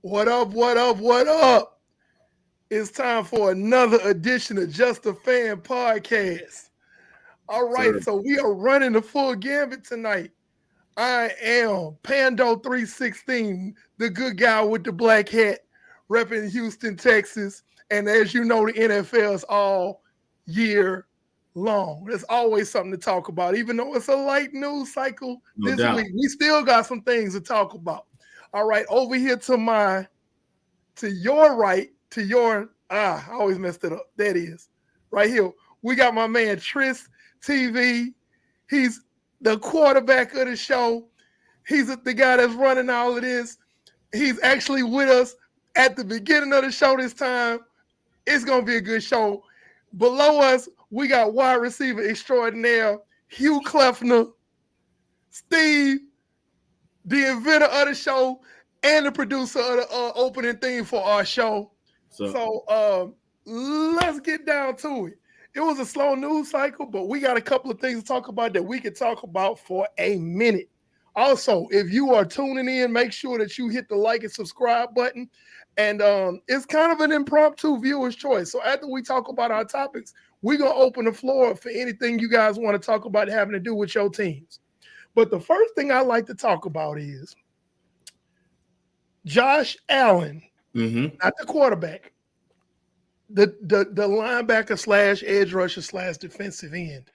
What up, what up, what up? It's time for another edition of Just a Fan Podcast. All right, Sir. so we are running the full gambit tonight. I am Pando316, the good guy with the black hat, repping Houston, Texas. And as you know, the NFL is all year long. There's always something to talk about. Even though it's a light news cycle No this doubt. week, we still got some things to talk about. All right, over here to your right, I always messed it up. That is right here. We got my man Tris TV. He's the quarterback of the show. He's the guy that's running all of this. He's actually with us at the beginning of the show this time. It's going to be a good show. Below us, we got wide receiver extraordinaire, Hugh Kleffner, Steve, the inventor of the show, and the producer of the opening theme for our show. So let's get down to it. It was a slow news cycle, but we got a couple of things to talk about that we can talk about for a minute. Also, if you are tuning in, make sure that you hit the like and subscribe button. And it's kind of an impromptu viewer's choice. So after we talk about our topics, we're going to open the floor for anything you guys want to talk about having to do with your teams. But the first thing I like to talk about is Josh Allen, not the quarterback, the linebacker / edge rusher / defensive end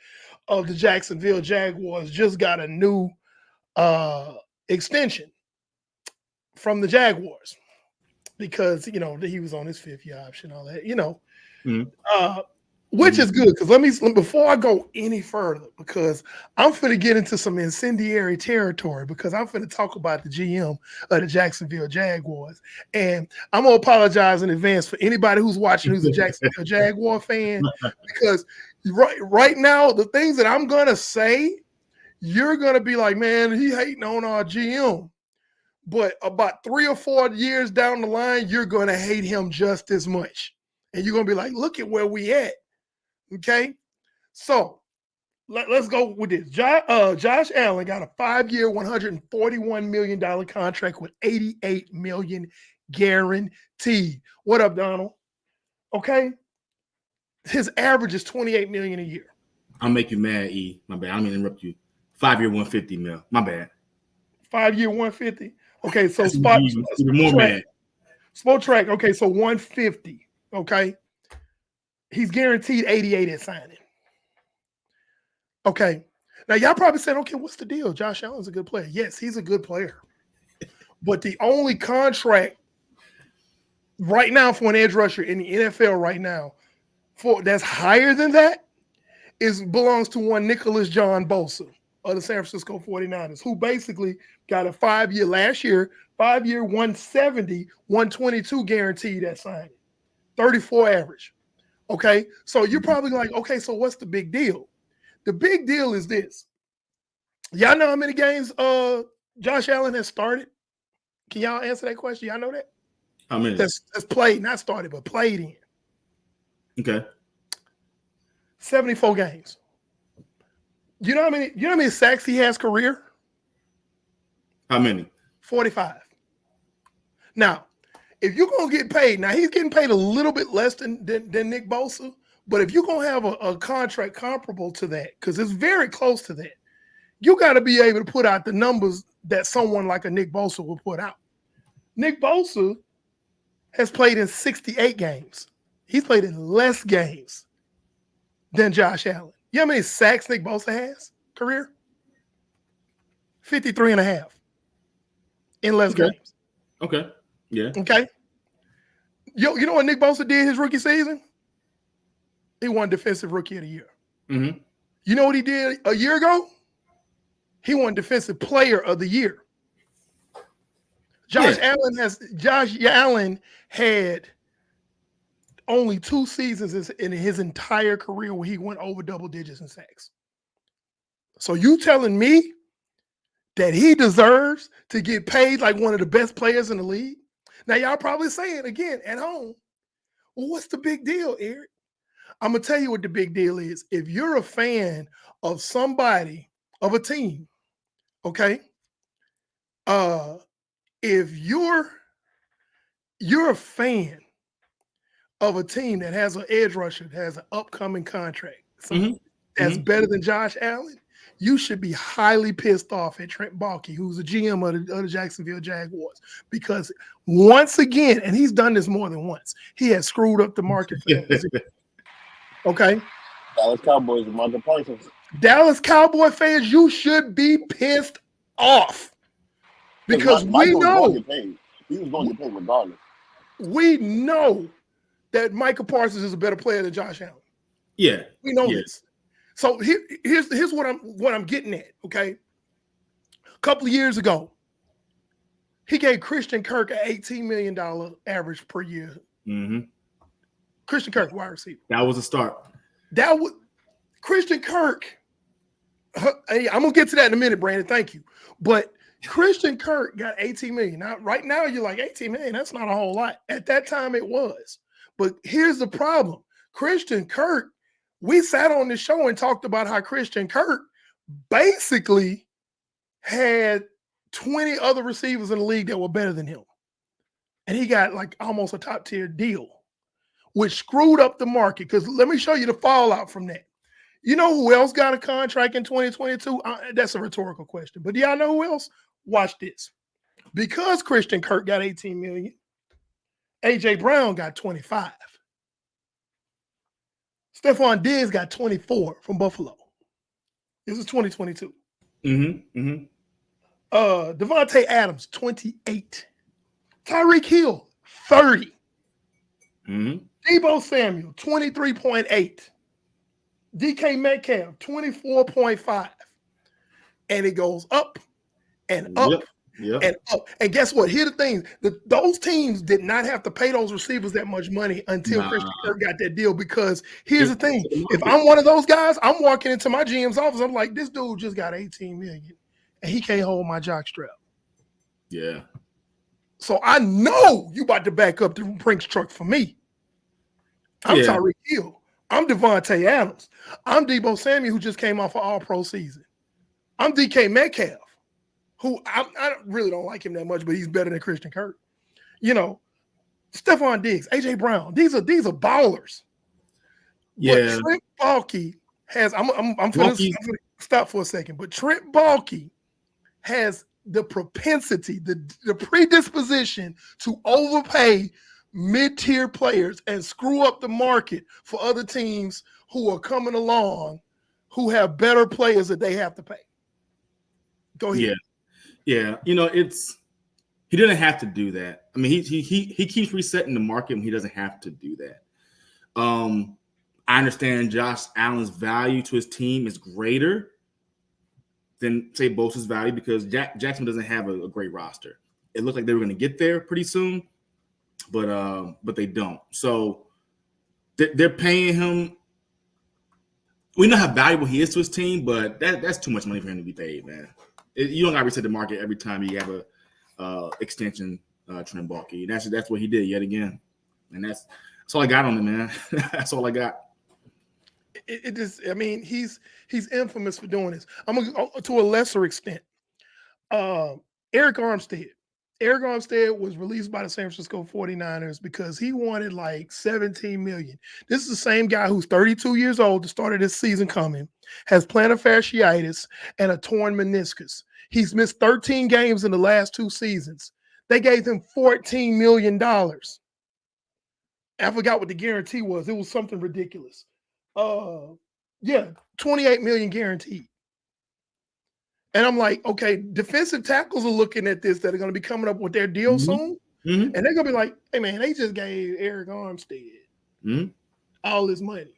of the Jacksonville Jaguars just got a new extension from the Jaguars because, you know, he was on his 5th-year option, all that, you know, which is good because before I go any further, because I'm finna get into some incendiary territory because I'm finna talk about the GM of the Jacksonville Jaguars. And I'm going to apologize in advance for anybody who's watching who's a Jacksonville Jaguar fan because right now, the things that I'm going to say, you're going to be like, man, he hating on our GM. But about 3 or 4 years down the line, you're going to hate him just as much. And you're going to be like, look at where we at. Okay, so let's go with this. Josh Allen got a 5-year, $141 million contract with $88 million guaranteed. What up, Donald? Okay, his average is $28 million a year. I'll make you mad, E. My bad. I don't mean to interrupt you. 5-year, $150 million. My bad. 5-year, $150. Okay, so Spot track. Okay, so $150. Okay. He's guaranteed 88 at signing. Okay. Now, y'all probably said, okay, what's the deal? Josh Allen's a good player. Yes, he's a good player. But the only contract right now for an edge rusher in the NFL right now that's higher than that belongs to one Nicholas John Bosa of the San Francisco 49ers, who basically got a 5-year last year, 5-year, 170, 122 guaranteed at signing, 34 average. Okay, so you're probably like, okay, so what's the big deal? The big deal is this. Y'all know how many games Josh Allen has started? Can y'all answer that question? Y'all know that? How many? That's played, not started, but played in. Okay. 74 games. You know how many sacks he has career? How many? 45. Now, if you're going to get paid, now he's getting paid a little bit less than Nick Bosa, but if you're going to have a contract comparable to that, because it's very close to that, you got to be able to put out the numbers that someone like a Nick Bosa will put out. Nick Bosa has played in 68 games. He's played in less games than Josh Allen. You know how many sacks Nick Bosa has career? 53 and a half in less Okay. games. Okay. Yeah. Okay. You know what Nick Bosa did his rookie season? He won Defensive Rookie of the Year. Mm-hmm. You know what he did a year ago? He won Defensive Player of the Year. Josh Allen had only 2 seasons in his entire career where he went over double digits in sacks. So you telling me that he deserves to get paid like one of the best players in the league? Now y'all probably saying again at home, well, what's the big deal, Eric? I'm gonna tell you what the big deal is. If you're a fan of somebody, of a team, okay, if you're a fan of a team that has an edge rusher that has an upcoming contract, that's better than Josh Allen, you should be highly pissed off at Trent Baalke, who's the GM of the Jacksonville Jaguars, because once again, and he's done this more than once, he has screwed up the market for that position. Okay? Dallas Cowboys and Michael Parsons. Dallas Cowboy fans, you should be pissed off. Because we know he was going to get paid regardless. We know that Michael Parsons is a better player than Josh Allen. Yeah. We know this. So here's what I'm getting at, okay? A couple of years ago, he gave Christian Kirk an $18 million average per year. Mm-hmm. Christian Kirk, wide receiver. That was a start. That was Christian Kirk. Hey, I'm gonna get to that in a minute, Brandon. Thank you. But Christian Kirk got $18 million. Now, right now, you're like, $18 million, that's not a whole lot. At that time, it was. But here's the problem. Christian Kirk, we sat on the show and talked about how Christian Kirk basically had 20 other receivers in the league that were better than him. And he got like almost a top tier deal, which screwed up the market. Because let me show you the fallout from that. You know who else got a contract in 2022? That's a rhetorical question. But do y'all know who else? Watch this. Because Christian Kirk got $18 million, A.J. Brown got 25. Stephon Diggs got 24 from Buffalo. This is 2022. Devontae Adams, 28. Tyreek Hill, 30. Deebo Samuel, 23.8. DK Metcalf, 24.5. And it goes up and up and up. And guess what? Here are the things. Those teams did not have to pay those receivers that much money until Christian Kirk got that deal, because here's the thing. If I'm one of those guys, I'm walking into my GM's office. I'm like, this dude just got $18 million and he can't hold my jock strap. Yeah. So I know you about to back up the Brinks truck for me. I'm Tyreek Hill. I'm Devontae Adams. I'm Deebo Samuel, who just came off an all-pro season. I'm DK Metcalf, who I really don't like him that much, but he's better than Christian Kirk. You know, Stephon Diggs, A.J. Brown. These are ballers. Yeah. But Trent Baalke has. I'm going to stop for a second. But Trent Baalke has the propensity, the predisposition to overpay mid-tier players and screw up the market for other teams who are coming along who have better players that they have to pay. Go ahead. Yeah. You know, he didn't have to do that. I mean, he keeps resetting the market when he doesn't have to do that. I understand Josh Allen's value to his team is greater than, say, Bosa's value, because Jackson doesn't have a great roster. It looked like they were going to get there pretty soon, but they don't. So they're paying him. We know how valuable he is to his team, but that's too much money for him to be paid, man. You don't got to reset the market every time you have a extension, Trent Baalke. That's what he did yet again, and that's all I got on him, man. That's all I got. It just, I mean, he's infamous for doing this. I'm going to go to a lesser extent. Eric Armstead. Eric Armstead was released by the San Francisco 49ers because he wanted like $17 million. This is the same guy who's 32 years old, the start of this season coming, has plantar fasciitis and a torn meniscus. He's missed 13 games in the last 2 seasons. They gave him $14 million. I forgot what the guarantee was. It was something ridiculous. 28 million guaranteed. And I'm like, okay, defensive tackles are looking at this that are going to be coming up with their deal soon. Mm-hmm. And they're going to be like, hey, man, they just gave Eric Armstead all this money.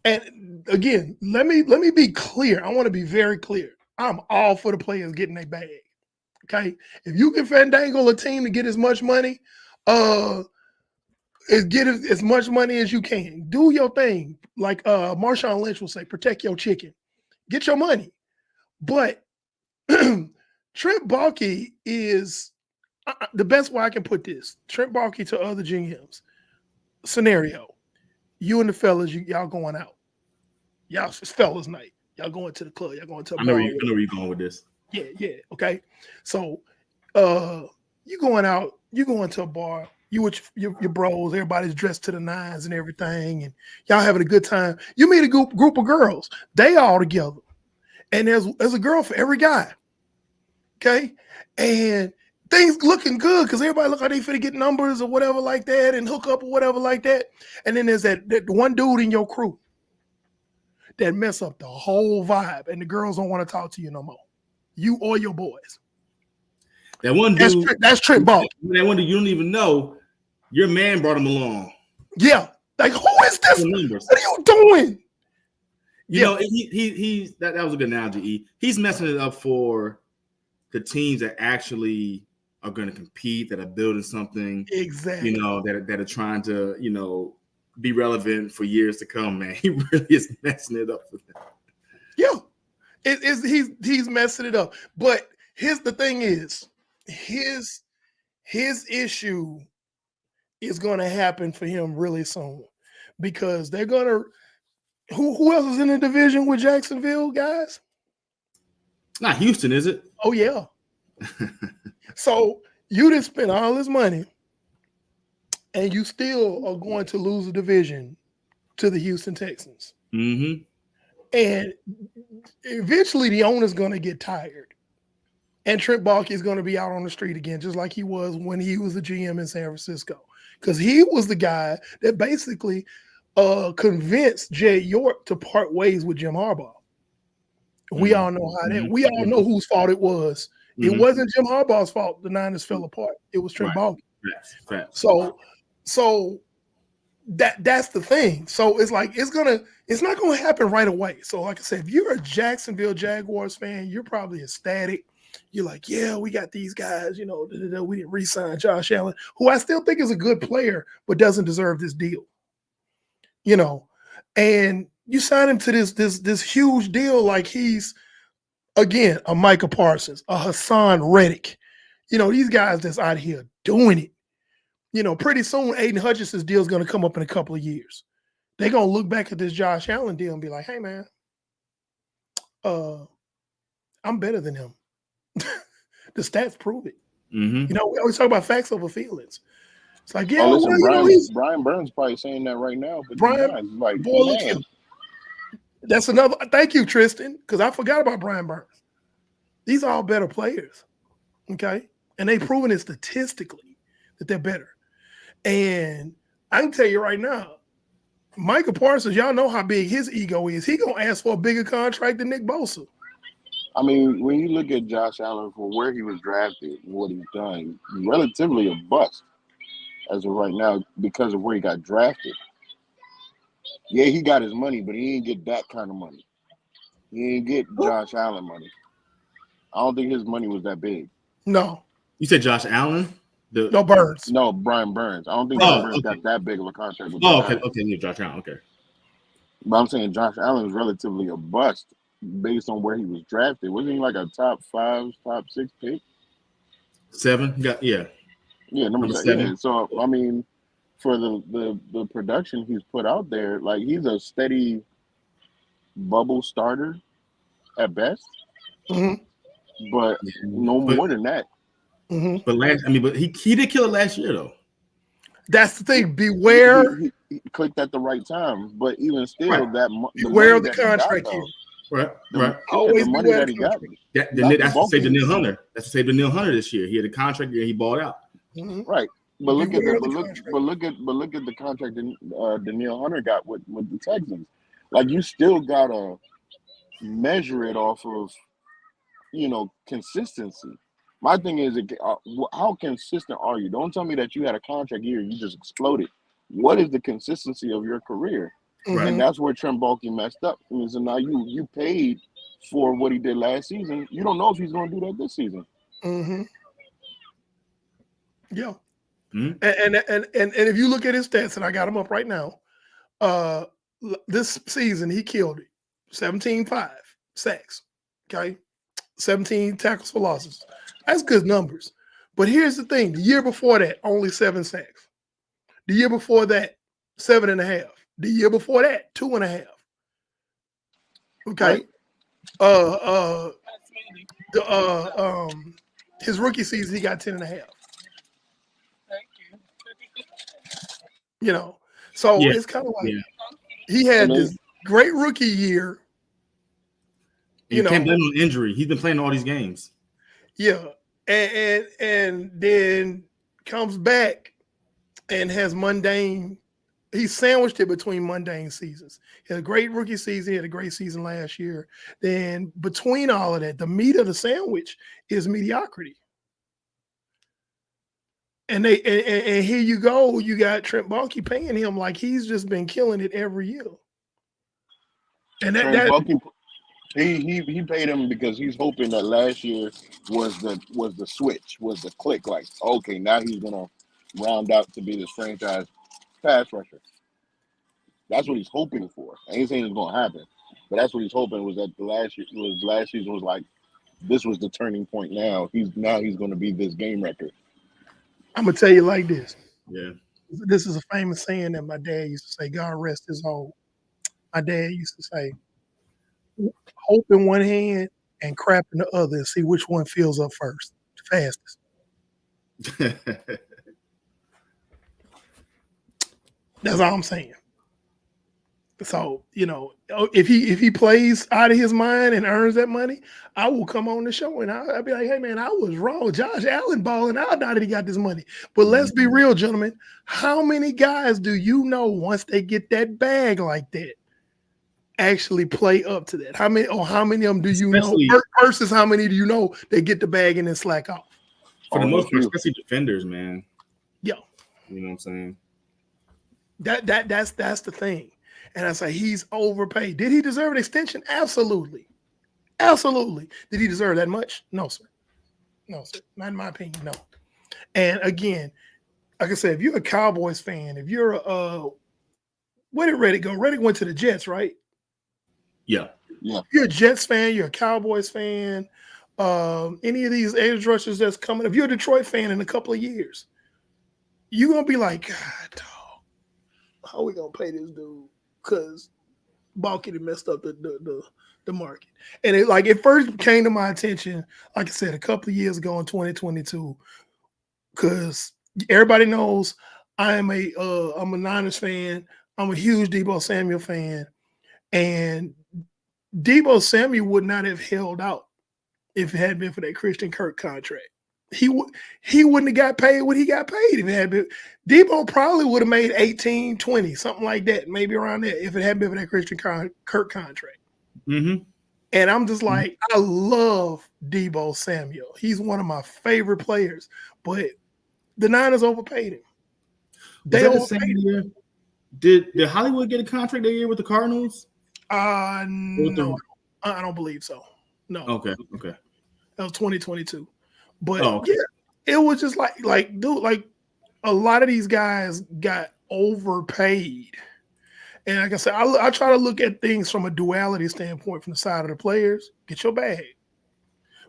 And again, let me be clear. I want to be very clear. I'm all for the players getting their bag. Okay. If you can fandangle a team to get as much money, get as much money as you can. Do your thing. Like Marshawn Lynch will say, protect your chicken. Get your money. But Trent Baalke is the best way I can put this. Trent Baalke to other GMs. Scenario. You and the fellas, y'all going out. Y'all, it's fellas night. Y'all going to the club. Y'all going to a bar. I know where you're going with this. Yeah. Okay. So you going out, you going to a bar, you with your bros, everybody's dressed to the nines and everything, and y'all having a good time. You meet a group of girls, they all together. And there's a girl for every guy. Okay. And things looking good because everybody look like they finna get numbers or whatever like that and hook up or whatever like that. And then there's that one dude in your crew that mess up the whole vibe and the girls don't want to talk to you no more. You or your boys. That one dude. That's Trent Baalke. That one dude you don't even know. Your man brought him along. Yeah. Like, who is this? What are you doing? You know, he's that was a good analogy. He's messing it up for the teams that actually are going to compete, that are building something. Exactly. You know, that are trying to, you know, be relevant for years to come, man. He really is messing it up for them. Yeah. He's messing it up. But here's the thing is, his issue is going to happen for him really soon because they're going to who else is in the division with Jacksonville, guys? Not Houston, is it? Oh, yeah. So you didn't spend all this money and you still are going to lose the division to the Houston Texans. Mm-hmm. And eventually the owner's going to get tired. And Trent Baalke is going to be out on the street again, just like he was when he was the GM in San Francisco. Because he was the guy that basically convinced Jed York to part ways with Jim Harbaugh. We all know how that. We all know whose fault it was. It wasn't Jim Harbaugh's fault. The Niners fell apart. It was Trent Baalke. So that's the thing. So it's like it's not gonna happen right away. So like I said, if you're a Jacksonville Jaguars fan, you're probably ecstatic. You're like, yeah, we got these guys. You know, we didn't re-sign Josh Allen, who I still think is a good player, but doesn't deserve this deal. You know, and you sign him to this huge deal like he's, again, a Micah Parsons, a Hassan Reddick. You know, these guys that's out here doing it. You know, pretty soon Aiden Hutchinson's deal is going to come up in a couple of years. They're going to look back at this Josh Allen deal and be like, hey, man, I'm better than him. The stats prove it. Mm-hmm. You know, we always talk about facts over feelings. It's like, yeah, listen, well, Brian Burns probably saying that right now. But Brian, like, boy, that's another. Thank you, Tristan, because I forgot about Brian Burns. These are all better players, okay, and they've proven it statistically that they're better. And I can tell you right now, Micah Parsons, y'all know how big his ego is. He gonna ask for a bigger contract than Nick Bosa. I mean, when you look at Josh Allen for where he was drafted and what he's done, he's relatively a bust as of right now because of where he got drafted. Yeah, he got his money, but he didn't get that kind of money. He didn't get Josh Allen money. I don't think his money was that big. No. You said Josh Allen? No, Burns. No, Brian Burns. I don't think Brian Burns got that big of a contract. With okay, yeah, Josh Allen, okay. But I'm saying Josh Allen is relatively a bust based on where he was drafted. Wasn't he like a top 5, top 6 pick? 7? Yeah, number 7. Yeah. So I mean, for the production he's put out there, like he's a steady bubble starter at best, but more than that. Mm-hmm. But he did kill it last year though. That's the thing. Beware. He clicked at the right time, but even still, beware of the contract here. Right. Always the money that he got. That's to save Danielle Hunter. That's to save Danielle Hunter this year. He had a contract and he balled out. Mm-hmm. Right. But look at the contract that Danielle Hunter got with the Texans. Like, you still gotta measure it off of consistency. My thing is, how consistent are you? Don't tell me that you had a contract year and you just exploded. What is the consistency of your career? Right. And that's where Trent Baalke messed up. So now you paid for what he did last season. You don't know if he's going to do that this season. Yeah. And if you look at his stats, and I got him up right now, this season he killed it. 17-5 sacks. Okay. 17 tackles for losses. That's good numbers. But here's the thing. The year before that, only 7 sacks. The year before that, 7.5. The year before that, 2.5. Okay. Right. His rookie season, he got 10.5. So it's kind of like he had this great rookie year. You can't blame him on injury. He's been playing all these games. Yeah. And then comes back and has mundane. He sandwiched it between mundane seasons. He had a great rookie season. He had a great season last year. Then between all of that, the meat of the sandwich is mediocrity. And here you go. You got Trent Baalke paying him like he's just been killing it every year. And Baalke, he paid him because he's hoping that last year was the switch, was the click. Like, okay, now he's gonna round out to be this franchise pass rusher. That's what he's hoping for. I ain't saying it's gonna happen, but that's what he's hoping was that last season was like this was the turning point. Now he's gonna be this game record. I'm gonna tell you like this. Yeah. This is a famous saying that my dad used to say, God rest his soul. My dad used to say, hope in one hand and crap in the other and see which one fills up first, fastest. That's all I'm saying. So, if he plays out of his mind and earns that money, I will come on the show and I'll be like, hey, man, I was wrong. Josh Allen balling out now that he got this money. But let's be real, gentlemen. How many guys do you know once they get that bag like that actually play up to that? How many of them do you know versus how many do you know they get the bag and then slack off? For the most part, especially defenders, man. Yeah. You know what I'm saying? That's the thing. And I say he's overpaid. Did he deserve an extension? Absolutely. Absolutely. Did he deserve that much? No, sir. No, sir. Not in my opinion, no. And again, like I said, if you're a Cowboys fan, if you're where did Reddick go? Reddick went to the Jets, right? Yeah. Yeah. If you're a Jets fan, you're a Cowboys fan, any of these edge rushers that's coming, if you're a Detroit fan in a couple of years, you're gonna be like, God, dog, how are we gonna pay this dude? Because Baalke had messed up the market. And it first came to my attention, like I said, a couple of years ago in 2022, because everybody knows I'm a Niners fan. I'm a huge Deebo Samuel fan. And Deebo Samuel would not have held out if it hadn't been for that Christian Kirk contract. He wouldn't have got paid what he got paid if it had been. Deebo probably would have made 18, 20, something like that, maybe around there, if it hadn't been for that Christian Kirk contract. Mm-hmm. And I'm just like, I love Deebo Samuel. He's one of my favorite players, but the Niners overpaid him. They overpaid him. Year? Did Hollywood get a contract that year with the Cardinals? No, I don't believe so. No. Okay. That was 2022. But yeah, it was just like, dude, like a lot of these guys got overpaid. And like I said, I try to look at things from a duality standpoint from the side of the players. Get your bag.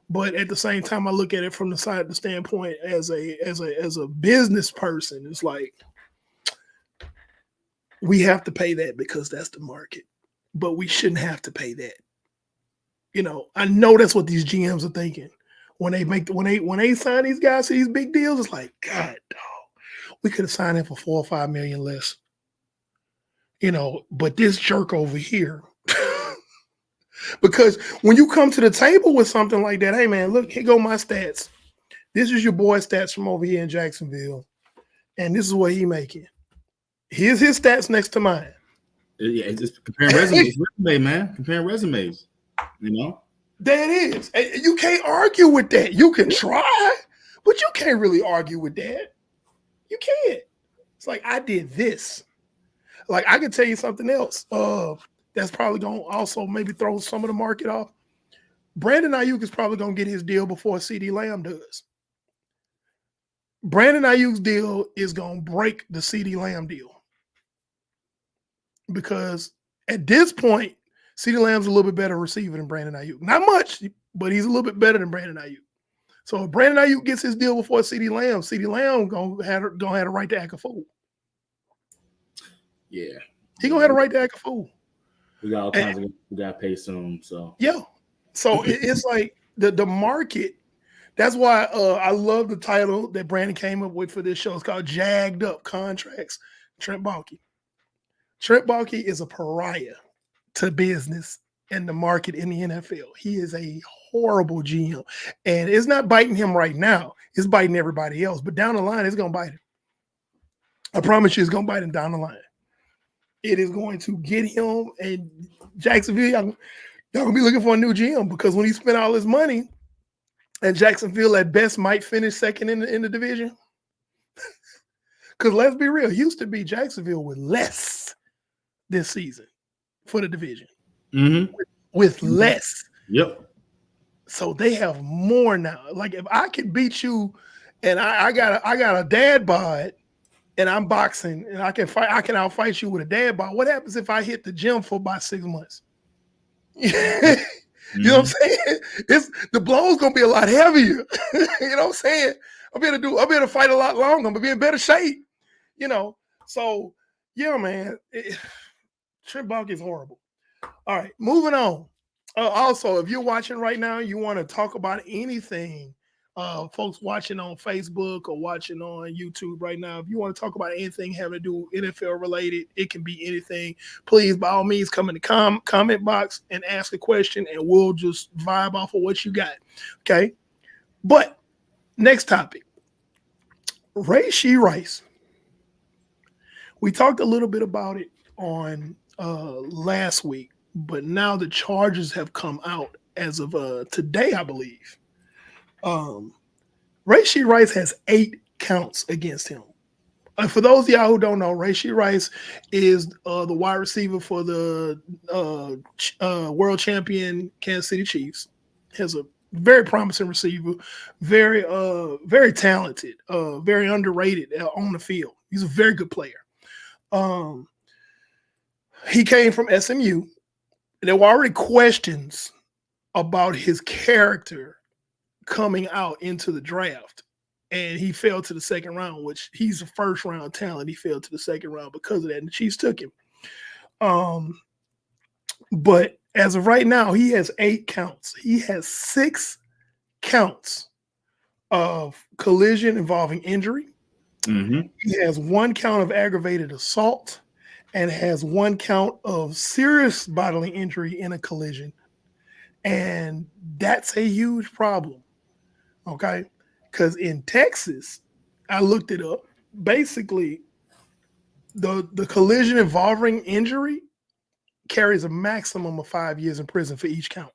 But at the same time, I look at it from the standpoint as a business person. It's like we have to pay that because that's the market. But we shouldn't have to pay that. I know that's what these GMs are thinking. When they sign these guys to these big deals, it's like, God, dog, we could have signed him for $4 or $5 million less. But this jerk over here, because when you come to the table with something like that, hey man, look, here go my stats. This is your boy stats from over here in Jacksonville, and this is what he making. Here's his stats next to mine. Yeah, it's just comparing resumes, man. Comparing resumes, There it is. And you can't argue with that. You can try, but you can't really argue with that. You can't. It's like, I did this. Like, I can tell you something else. That's probably gonna also maybe throw some of the market off. Brandon Ayuk is probably gonna get his deal before CeeDee Lamb does. Brandon Ayuk's deal is gonna break the CeeDee Lamb deal. Because at this point, CeeDee Lamb's a little bit better receiver than Brandon Ayuk. Not much, but he's a little bit better than Brandon Ayuk. So if Brandon Ayuk gets his deal before CeeDee Lamb gonna have a right to act a fool. Yeah. He gonna have a right to act a fool. We got all kinds of we got to pay soon. So yeah. So it's like the market. That's why I love the title that Brandon came up with for this show. It's called Jagged Up Contracts. Trent Baalke. Trent Baalke is a pariah to business and the market in the NFL. He is a horrible GM. And it's not biting him right now. It's biting everybody else. But down the line, it's going to bite him. I promise you it's going to bite him down the line. It is going to get him. And Jacksonville, y'all going to be looking for a new GM because when he spent all his money, and Jacksonville at best might finish second in the division. Because let's be real, used to be Jacksonville with less this season for the division. Mm-hmm. With less. Yep. So they have more now. Like if I could beat you and I got a dad bod and I'm boxing and I can outfight you with a dad bod, what happens if I hit the gym for about 6 months? You know what I'm saying? The blow's gonna be a lot heavier. You know what I'm saying? I'll be able to fight a lot longer. I'm gonna be in better shape. You know. So yeah, man. Trent Baalke is horrible. All right, moving on. Also, if you're watching right now, you want to talk about anything, folks watching on Facebook or watching on YouTube right now, if you want to talk about anything having to do with NFL related, it can be anything. Please, by all means, come in the comment box and ask a question, and we'll just vibe off of what you got. Okay. But next topic, Rashee Rice. We talked a little bit about it on last week, but now the charges have come out as of today, I believe. Rashee Rice has 8 counts against him. For those of y'all who don't know, Rashee Rice is the wide receiver for the world champion Kansas City Chiefs. Has a very promising receiver, very talented, very underrated on the field. He's a very good player. He came from SMU. There were already questions about his character coming out into the draft, and he fell to the second round, which he's a first round talent. He fell to the second round because of that, and the Chiefs took him. But as of right now, he has 8 counts. He has 6 counts of collision involving injury. Mm-hmm. He has 1 count of aggravated assault and has 1 count of serious bodily injury in a collision. And that's a huge problem. Okay? Because in Texas, I looked it up. Basically, the collision involving injury carries a maximum of 5 years in prison for each count.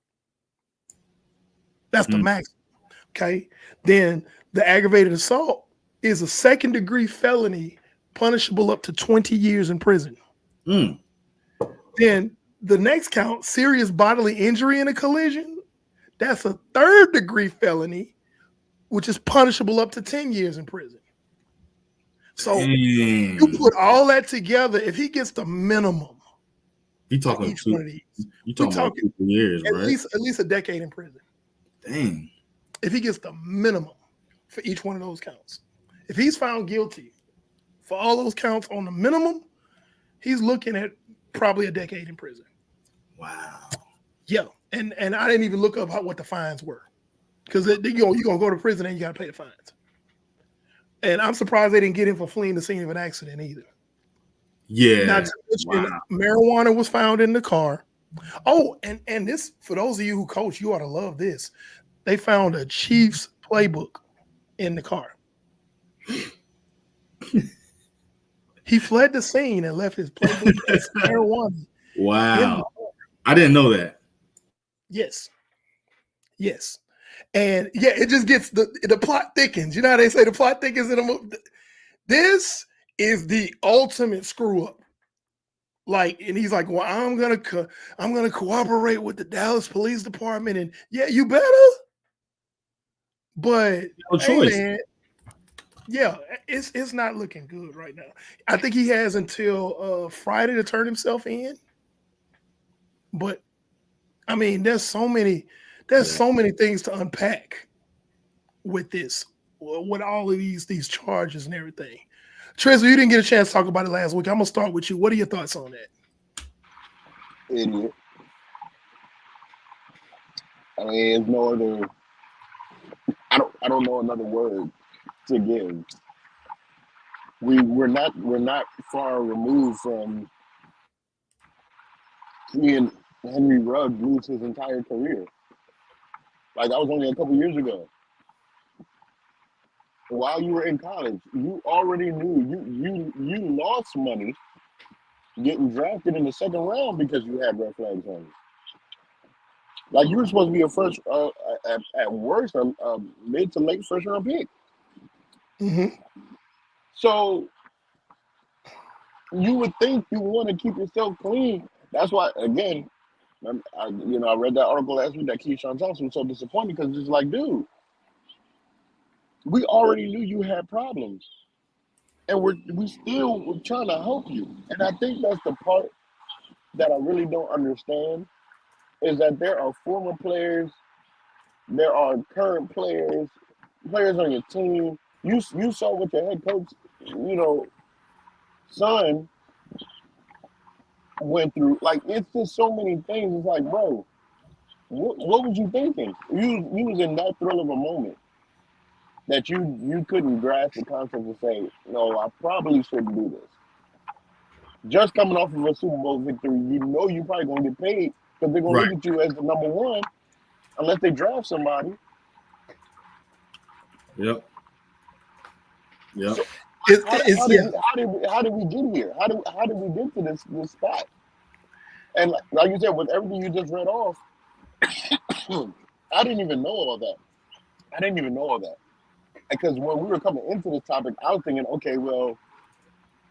That's the maximum. Okay? Then the aggravated assault is a second-degree felony punishable up to 20 years in prison. Then the next count, serious bodily injury in a collision, that's a third-degree felony, which is punishable up to 10 years in prison. So you put all that together, if he gets the minimum, you talking each one of these, you talking about 2 years, at right? At least a decade in prison. Dang. If he gets the minimum for each one of those counts. If he's found guilty for all those counts on the minimum, he's looking at probably a decade in prison. Wow. Yeah. And I didn't even look up what the fines were. Because you're going to go to prison and you got to pay the fines. And I'm surprised they didn't get him for fleeing the scene of an accident either. Yeah. Not to mention, marijuana was found in the car. Oh, and this, for those of you who coach, you ought to love this. They found a Chiefs playbook in the car. He fled the scene and left his playbook as marijuana. Wow. I didn't know that. Yes. Yes. And yeah, it just gets the plot thickens. You know how they say the plot thickens in a movie? This is the ultimate screw up. Like, and he's like, "Well, I'm gonna cooperate with the Dallas Police Department, and yeah, you better." But No hey, choice. man, yeah, it's not looking good right now. I think he has until Friday to turn himself in. But I mean, there's Yeah. so many things to unpack with this, with all of these charges and everything. Trezor, you didn't get a chance to talk about it last week. I'm gonna start with you. What are your thoughts on that? Idiot. I mean, there's no other. I don't know another word to give. We're not far removed from seeing Henry Ruggs lose his entire career. Like that was only a couple years ago. While you were in college, you already knew you lost money getting drafted in the second round because you had red flags on you. Like you were supposed to be a first, at worst, a mid to late first round pick. Mm-hmm. So you would think you want to keep yourself clean. That's why, again, I read that article last week that Keyshawn Johnson was so disappointed because it's like, dude, we already knew you had problems, and we still were trying to help you. And I think that's the part that I really don't understand is that there are former players, there are current players, players on your team. You saw what your head coach, son went through. Like it's just so many things. It's like, bro, what was you thinking? You was in that thrill of a moment that you couldn't grasp the concept and say, no, I probably shouldn't do this. Just coming off of a Super Bowl victory, you know you're probably gonna get paid because they're gonna Right. look at you as the number one unless they draft somebody. Yep. Yep. So It's yeah. how did we get here? How did we get to this spot? And like you said, with everything you just read off, I didn't even know all that. I didn't even know all that because when we were coming into this topic, I was thinking, okay, well,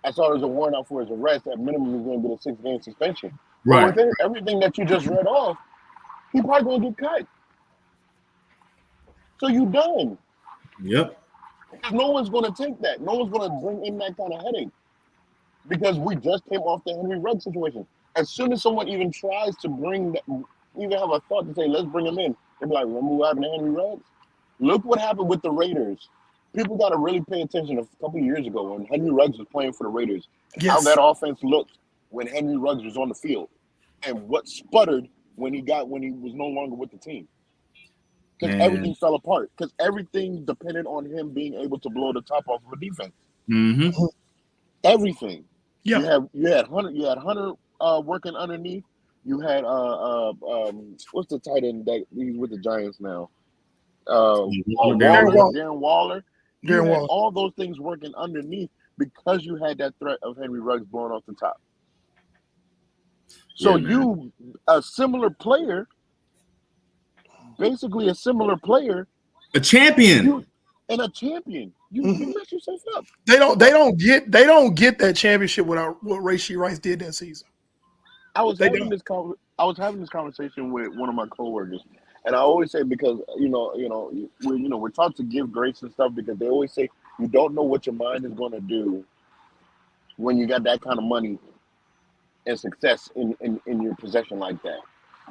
I saw there's a warrant out for his arrest. At minimum, he's going to get a 6-game suspension. But Right. with everything that you just read off, he probably going to get cut. So you done. Yep. Because no one's going to take that. No one's going to bring in that kind of headache because we just came off the Henry Ruggs situation. As soon as someone even tries to bring that, even have a thought to say, let's bring him in, they'll be like, remember what happened to Henry Ruggs? Look what happened with the Raiders. People got to really pay attention. A couple of years ago when Henry Ruggs was playing for the Raiders, how Yes. that offense looked when Henry Ruggs was on the field, and what sputtered when he was no longer with the team. Because everything And fell apart. Because everything depended on him being able to blow the top off of a defense. mm-hmm. Everything. Yeah. You had Hunter working underneath. You had what's the tight end that he's with the Giants now? Darren Waller. Darren Waller. You Darren had Waller. all those things working underneath because you had that threat of Henry Ruggs blowing off the top. So Yeah, man. you, a similar player, basically a similar player, A champion. you and a champion. You mess yourself up. They don't get that championship without what Rashee Rice did that season. I was They having don't. this conversation with one of my coworkers, and I always say because we're taught to give grace and stuff because they always say you don't know what your mind is going to do when you got that kind of money and success in your possession like that.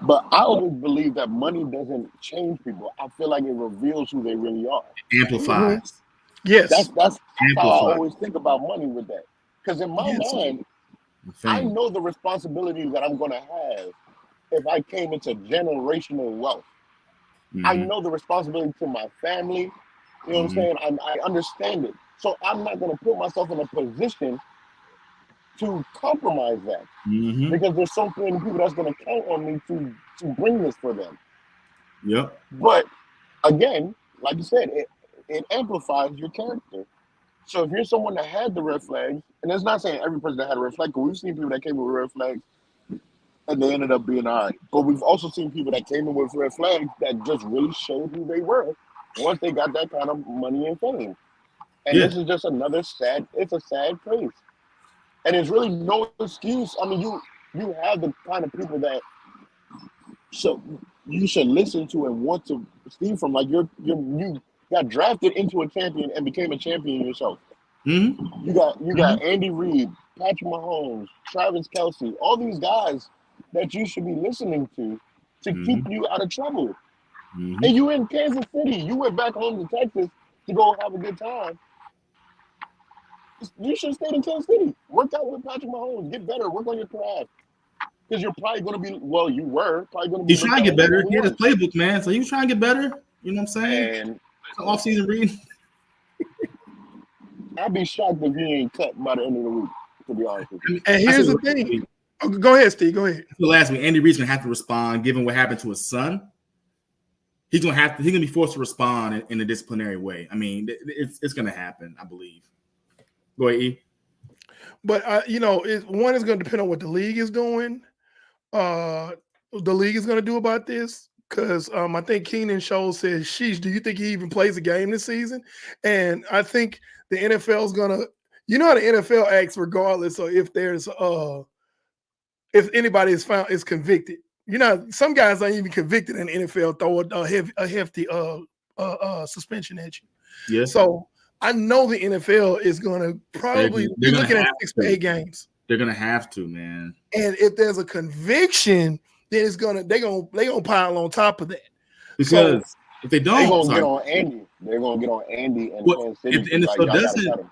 But I always believe that money doesn't change people. I feel like it reveals who they really are. Mhm. Amplifies. Yes. That's how I Amplifies. always think about money with that. Because in my Yes. mind, I Fame. know the responsibilities that I'm going to have if I came into generational wealth. I Mm-hmm. know the responsibility to my family. You know what I'm Mm-hmm. saying? I understand it. So I'm not going to put myself in a position to compromise that Mm-hmm. because there's so many people that's going to count on me to bring this for them. Yep. But again, like you said, it amplifies your character. So if you're someone that had the red flags, and it's not saying every person that had a red flag, because we've seen people that came with red flags and they ended up being all right. But we've also seen people that came in with red flags that just really showed who they were once they got that kind of money and fame. And Yeah. this is just another it's a sad case. And there's really no excuse. I mean, you have the kind of people that so you should listen to and want to steal from. Like you got drafted into a champion and became a champion yourself. Mm-hmm. You got Andy Reid, Patrick Mahomes, Travis Kelsey, all these guys that you should be listening to keep you out of trouble. Mm-hmm. And you in Kansas City, you went back home to Texas to go have a good time. You should stay in Kansas City. Work out with Patrick Mahomes, get better, work on your craft. Because you're probably going to be, well, you were probably going to be. He's trying to get better. He had his playbook, man. So he was trying to get better. You know what I'm saying? And off-season reading. I'd be shocked if he ain't cut by the end of the week, to be honest with you. And here's the thing. Oh, go ahead, Steve. Go ahead. Last week, Andy Reid's gonna have to respond, given what happened to his son. He's gonna be forced to respond in a disciplinary way. I mean, it's gonna happen, I believe. Go ahead, E. But one is going to depend on what the league is doing. The league is going to do about this. Because I think Keenan Scholl says, "Sheesh, do you think he even plays a game this season?" And I think the NFL is gonna, how the NFL acts regardless of if there's if anybody is convicted. Some guys aren't even convicted in the NFL, throw a hefty suspension at you. Yeah. So I know the NFL is gonna probably be looking at 6 to 8 games. They're gonna have to, man. And if there's a conviction, then they're gonna pile on top of that. Because if they don't, they're gonna get on Andy. They're gonna get on Andy and Kansas City. If the NFL doesn't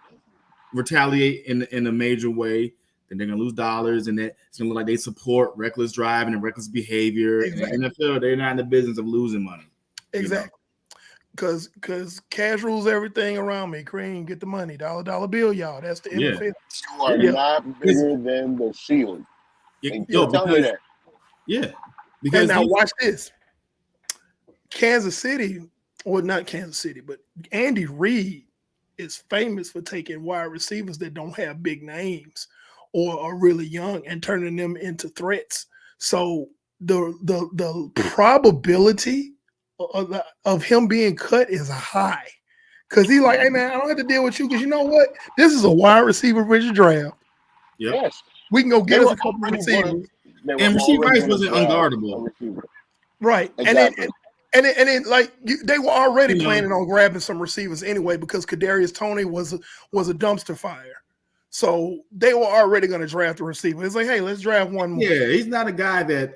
retaliate in a major way, then they're gonna lose dollars, and it's gonna look like they support reckless driving and reckless behavior. Exactly. And the NFL, they're not in the business of losing money. Exactly. Because cash rules everything around me. Cream, get the money, dollar bill, y'all. That's the NFL. You are not bigger than the shield. Tell me that. Yeah. Because now watch this. Kansas City, well, not Kansas City, but Andy Reid is famous for taking wide receivers that don't have big names or are really young and turning them into threats. So the probability of him being cut is high. Because he's like, hey, man, I don't have to deal with you because you know what? This is a wide receiver rich draft. Yep. Yes. We can go get us a couple of receivers. And Rasheed Rice wasn't unguardable. Right. Exactly. And they were already planning on grabbing some receivers anyway because Kadarius Toney was a dumpster fire. So they were already going to draft a receiver. It's like, hey, let's draft one more. Yeah, he's not a guy that,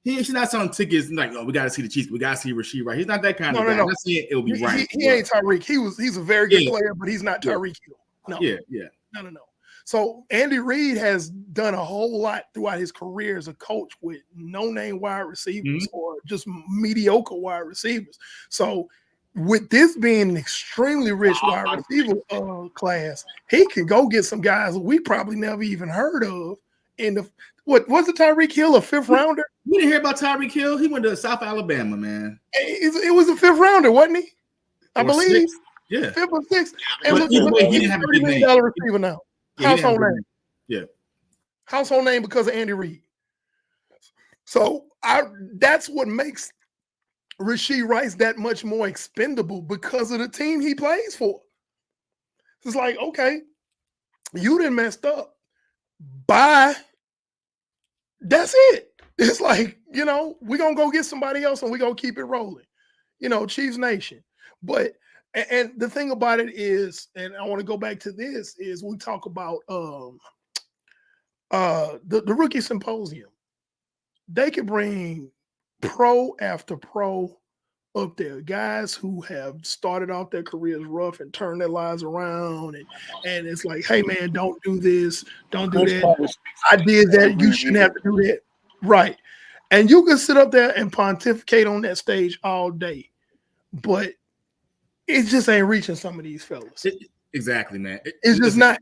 he's not selling tickets like, oh, we got to see the Chiefs. We got to see Rasheed Rice. He's not that kind of guy. I'm not saying it'll be right. He ain't Tyreek. He's a very good player, but he's not Tyreek Hill. No. Yeah. No. So Andy Reid has done a whole lot throughout his career as a coach with no-name wide receivers or just mediocre wide receivers. So with this being an extremely rich wide receiver class, he can go get some guys we probably never even heard of. What was it, Tyreek Hill, a 5th rounder? You didn't hear about Tyreek Hill? He went to South Alabama, man. It was a 5th rounder, wasn't he? I believe. 6th. Yeah. 5th or 6th. And look, he didn't have a big name. $30 million receiver now. Household name. Yeah. Household name because of Andy Reid. So that's what makes Rasheed Rice that much more expendable because of the team he plays for. It's like, okay, you done messed up. Bye. That's it. It's like, we're going to go get somebody else and we're going to keep it rolling. Chiefs Nation. But and the thing about it is, and I want to go back to this, is we talk about the rookie symposium. They could bring pro after pro up there, guys who have started off their careers rough and turned their lives around, and it's like, hey man, don't do this, don't do that. I did that, you shouldn't have to do that. Right. And you can sit up there and pontificate on that stage all day, but it just ain't reaching some of these fellas. Exactly, man. It's just not.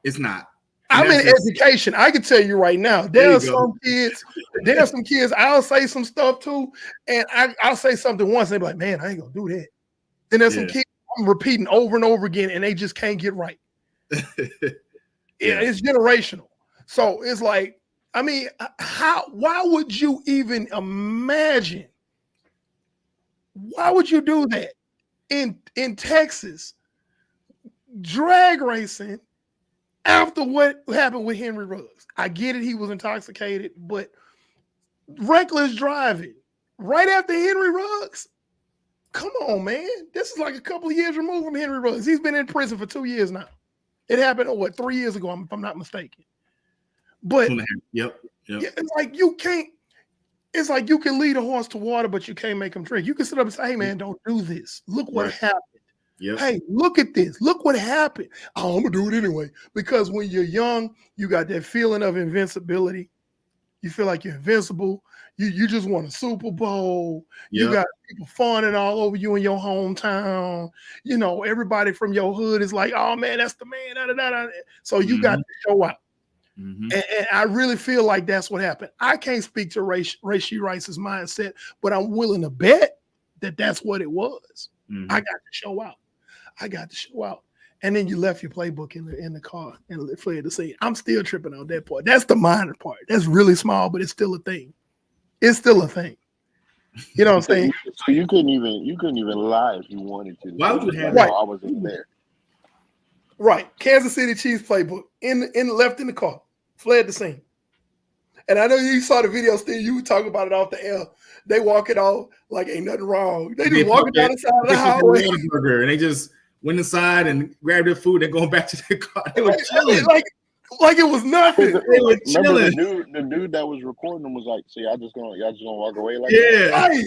It's not. I'm in education. I can tell you right now, there are some kids, I'll say some stuff to, and I'll say something once, and they be like, man, I ain't gonna do that. Then there's some kids I'm repeating over and over again, and they just can't get right. It's generational. So it's like, I mean, why would you even imagine? Why would you do that in Texas, drag racing after what happened with Henry Ruggs? I get it, he was intoxicated, but reckless driving right after Henry Ruggs. Come on, man. This is like a couple of years removed from Henry Ruggs. He's been in prison for 2 years now. It happened, 3 years ago, if I'm not mistaken. But yep. It's like you can't. It's like you can lead a horse to water, but you can't make him drink. You can sit up and say, "Hey, man, don't do this. Look what happened. Yep. Hey, look at this. Look what happened. Oh, I'm gonna do it anyway." Because when you're young, you got that feeling of invincibility. You feel like you're invincible. You just won a Super Bowl. You got people fawning all over you in your hometown. You know, everybody from your hood is like, "Oh man, that's the man." Da, da, da, da. So you got to show out. And I really feel like that's what happened. I can't speak to Rashee Rice's mindset, but I'm willing to bet that that's what it was. I got to show out. I got to show out. And then you left your playbook in the car and fled the scene. I'm still tripping on that part. That's the minor part. That's really small, but it's still a thing. It's still a thing. You know what I'm saying? So you couldn't even lie if you wanted to. Why would you have that? I wasn't there. Right. Kansas City Chiefs playbook left in the car, fled the scene. And I know you saw the video, Steve. You were talking about it off the air. They walk it off like ain't nothing wrong. They just walking down the side of the highway. And they just went inside and grabbed their food and going back to their car. They were chilling. Like it was nothing. They were chilling. The dude that was recording them was like, "So y'all just gonna walk away like that?" Right.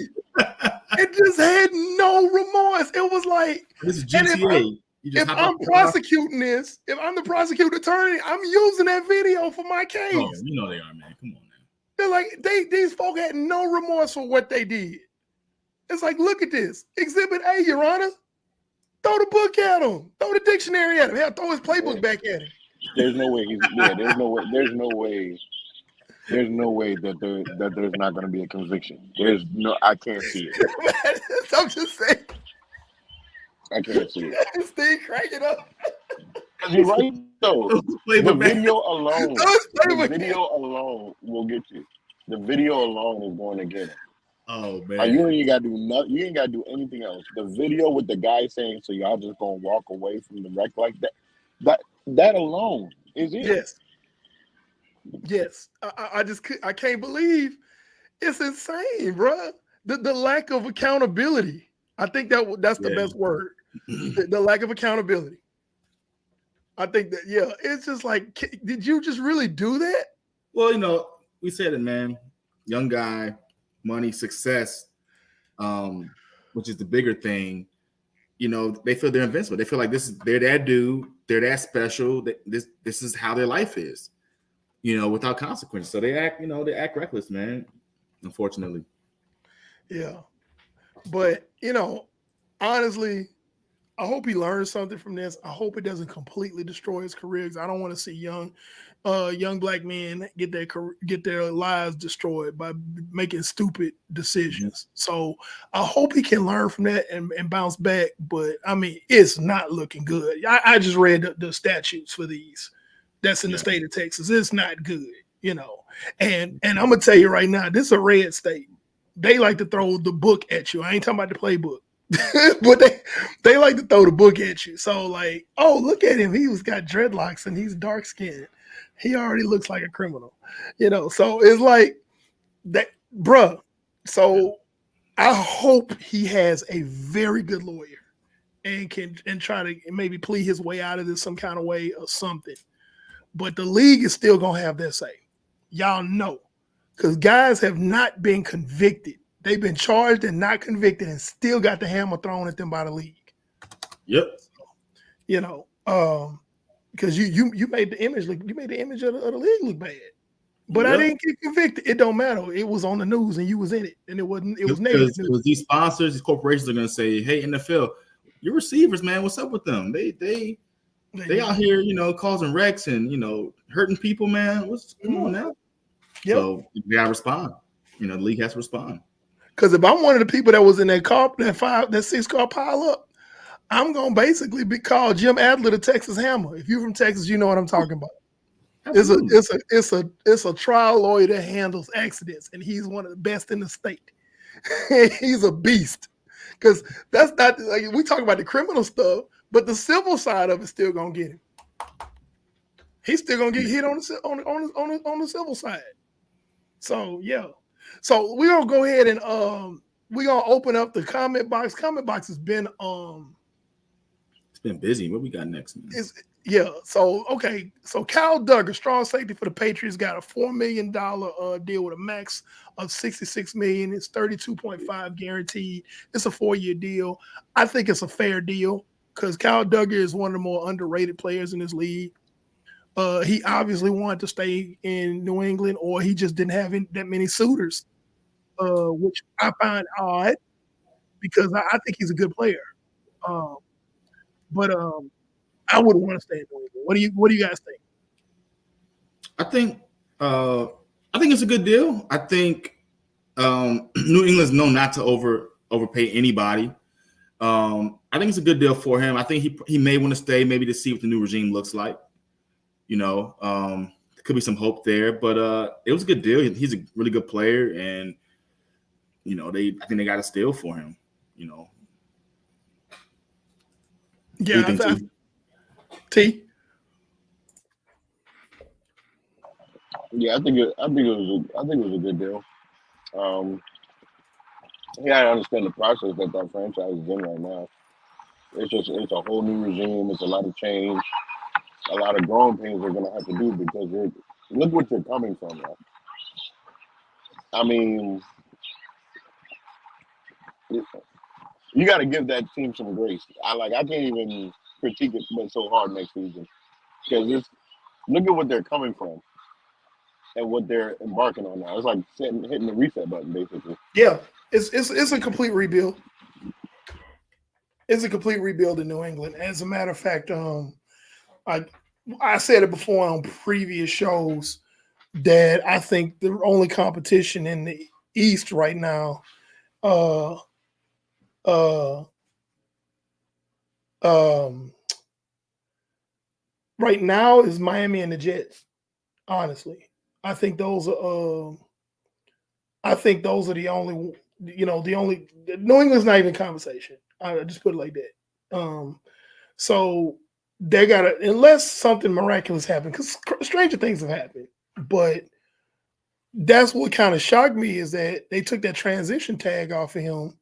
It just had no remorse. It was like, this is GTA. If I'm prosecuting this, if I'm the prosecuting attorney, I'm using that video for my case. Oh, you know they are, man. Come on, man. They're like, these folk had no remorse for what they did. It's like, look at this. Exhibit A, Your Honor. Throw the book at him. Throw the dictionary at him. Hell, throw his playbook back at him. There's no way there's no way that there's not going to be a conviction. I can't see it. I'm just saying. I can't see it. Steve, crank it up. You're right though. The video alone will get you. The video alone is going to get it. Oh man! You ain't got to do nothing. You ain't got to do anything else. The video with the guy saying, "So y'all just gonna walk away from the wreck like that?" That alone is it. Yes. I can't believe it's insane, bro. The lack of accountability. I think that's the best word. The lack of accountability. I think that it's just like, did you just really do that? Well, we said it, man. Young guy, money, success, which is the bigger thing. They feel they're invincible. They feel like they're that dude, they're that special. That this is how their life is, without consequence. So they act reckless, man. Unfortunately. Yeah, but honestly, I hope he learns something from this. I hope it doesn't completely destroy his career, because I don't want to see young black men get their lives destroyed by making stupid decisions. So I hope he can learn from that and bounce back. But I mean, it's not looking good. I just read the statutes for these. That's in the state of Texas. It's not good, And I'm gonna tell you right now, this is a red state. They like to throw the book at you. I ain't talking about the playbook. But they like to throw the book at you. So like, oh, look at him. He's got dreadlocks and he's dark skinned. He already looks like a criminal, So it's like that, bruh. So I hope he has a very good lawyer and can try to maybe plead his way out of this some kind of way or something. But the league is still gonna have their say. Y'all know, because guys have not been convicted. They've been charged and not convicted and still got the hammer thrown at them by the league. Yep. Because you made the image of the league look bad. But I didn't get convicted. It don't matter. It was on the news and you was in it, and it was negative. Because these sponsors, these corporations are gonna say, "Hey, NFL, your receivers, man, what's up with them? They out here, causing wrecks and hurting people, man. Come on now." Yep. So they gotta respond. The league has to respond. Because if I'm one of the people that was in that 6-car pile up, I'm gonna basically be called Jim Adler, the Texas Hammer. If you're from Texas, you know what I'm talking about. Absolutely. It's a trial lawyer that handles accidents, and he's one of the best in the state. He's a beast. Because that's not like we talk about the criminal stuff, but the civil side of it still gonna get him. He's still gonna get hit on the civil side. So yeah. So we're gonna go ahead and we're gonna open up the comment box. Comment box has been It's been busy. What we got next, man? yeah. So okay. So Kyle Duggar, strong safety for the Patriots, got a $4 million deal with a max of $66 million. It's 32.5 guaranteed. It's a 4-year deal. I think it's a fair deal because Kyle Duggar is one of the more underrated players in this league. He obviously wanted to stay in New England, or he just didn't have that many suitors, which I find odd because I think he's a good player. But I wouldn't want to stay in New England. What do you guys think? I think it's a good deal. I think New England's known not to overpay anybody. I think it's a good deal for him. I think he may want to stay, maybe to see what the new regime looks like. You know, there could be some hope there, but it was a good deal. He's a really good player, and you know, I think they got a steal for him. You know, yeah. T. Yeah, I think it was a good deal. Yeah, I understand the process that franchise is in right now. It's a whole new regime. It's a lot of change. A lot of growing pains they're gonna have to do because look what they're coming from. Right? I mean, you got to give that team some grace. I can't even critique it but so hard next season because look at what they're coming from and what they're embarking on now. It's like hitting the reset button basically. Yeah, it's a complete rebuild. It's a complete rebuild in New England. As a matter of fact, I said it before on previous shows that I think the only competition in the East right now, right now is Miami and the Jets. Honestly, I think those are. I think those are the only. The only New England's not even conversation. I just put it like that. So they got to, unless something miraculous happened, because stranger things have happened. But that's what kind of shocked me is that they took that transition tag off of him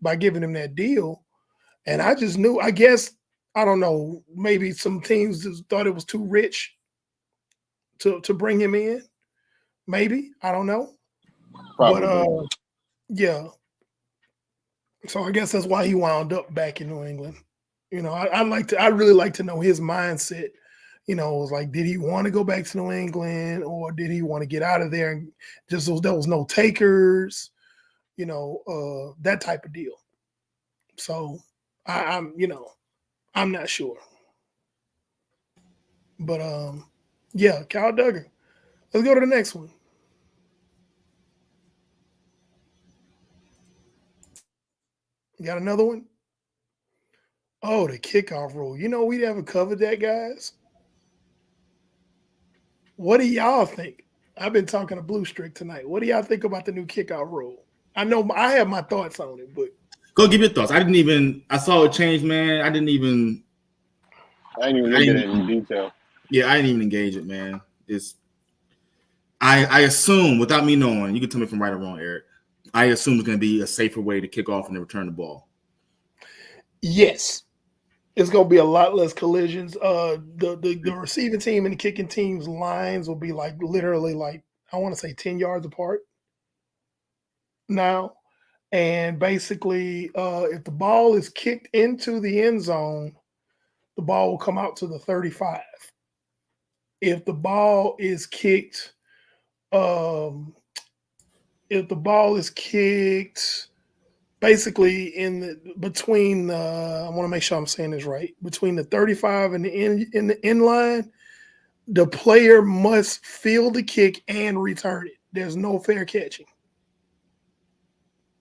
by giving him that deal. And I just knew, I guess, I don't know, maybe some teams just thought it was too rich to bring him in. Maybe. I don't know. Probably. But yeah. So I guess that's why he wound up back in New England. I really like to know his mindset. It was like, did he want to go back to New England or did he want to get out of there and just there was no takers, that type of deal. So I'm not sure. But yeah, Kyle Duggar. Let's go to the next one. You got another one? Oh, the kickoff rule. We haven't covered that, guys. What do y'all think? I've been talking to Blue Streak tonight. What do y'all think about the new kickoff rule? I know I have my thoughts on it, but go give your thoughts. I saw it change, man. I didn't even look at it in detail. Yeah, I didn't even engage it, man. I assume, without me knowing, you can tell me if I'm right or wrong, Eric. I assume it's going to be a safer way to kick off and return the ball. Yes, it's going to be a lot less collisions. The receiving team and the kicking team's lines will be literally I want to say 10 yards apart now. And basically, if the ball is kicked into the end zone, the ball will come out to the 35. If the ball is kicked, basically between I want to make sure I'm saying this right, between the 35 and the end line, the player must field the kick and return it. There's no fair catching.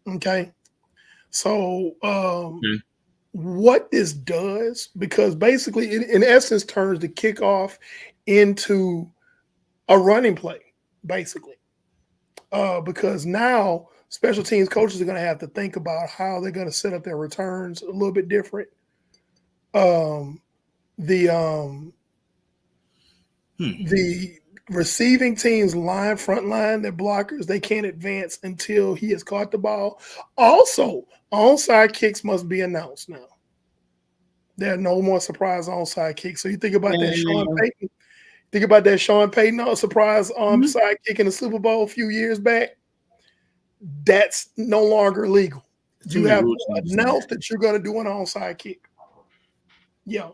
Okay. So what this does, because basically it in essence turns the kickoff into a running play, basically. Because now special teams coaches are going to have to think about how they're going to set up their returns a little bit different. The the receiving team's front line, their blockers, they can't advance until he has caught the ball. Also, onside kicks must be announced now. There are no more surprise onside kicks. So you think about that Sean Payton. Think about that Sean Payton surprise side kick in the Super Bowl a few years back. That's no longer legal. You have to announce that you're going to do an onside kick. Yeah.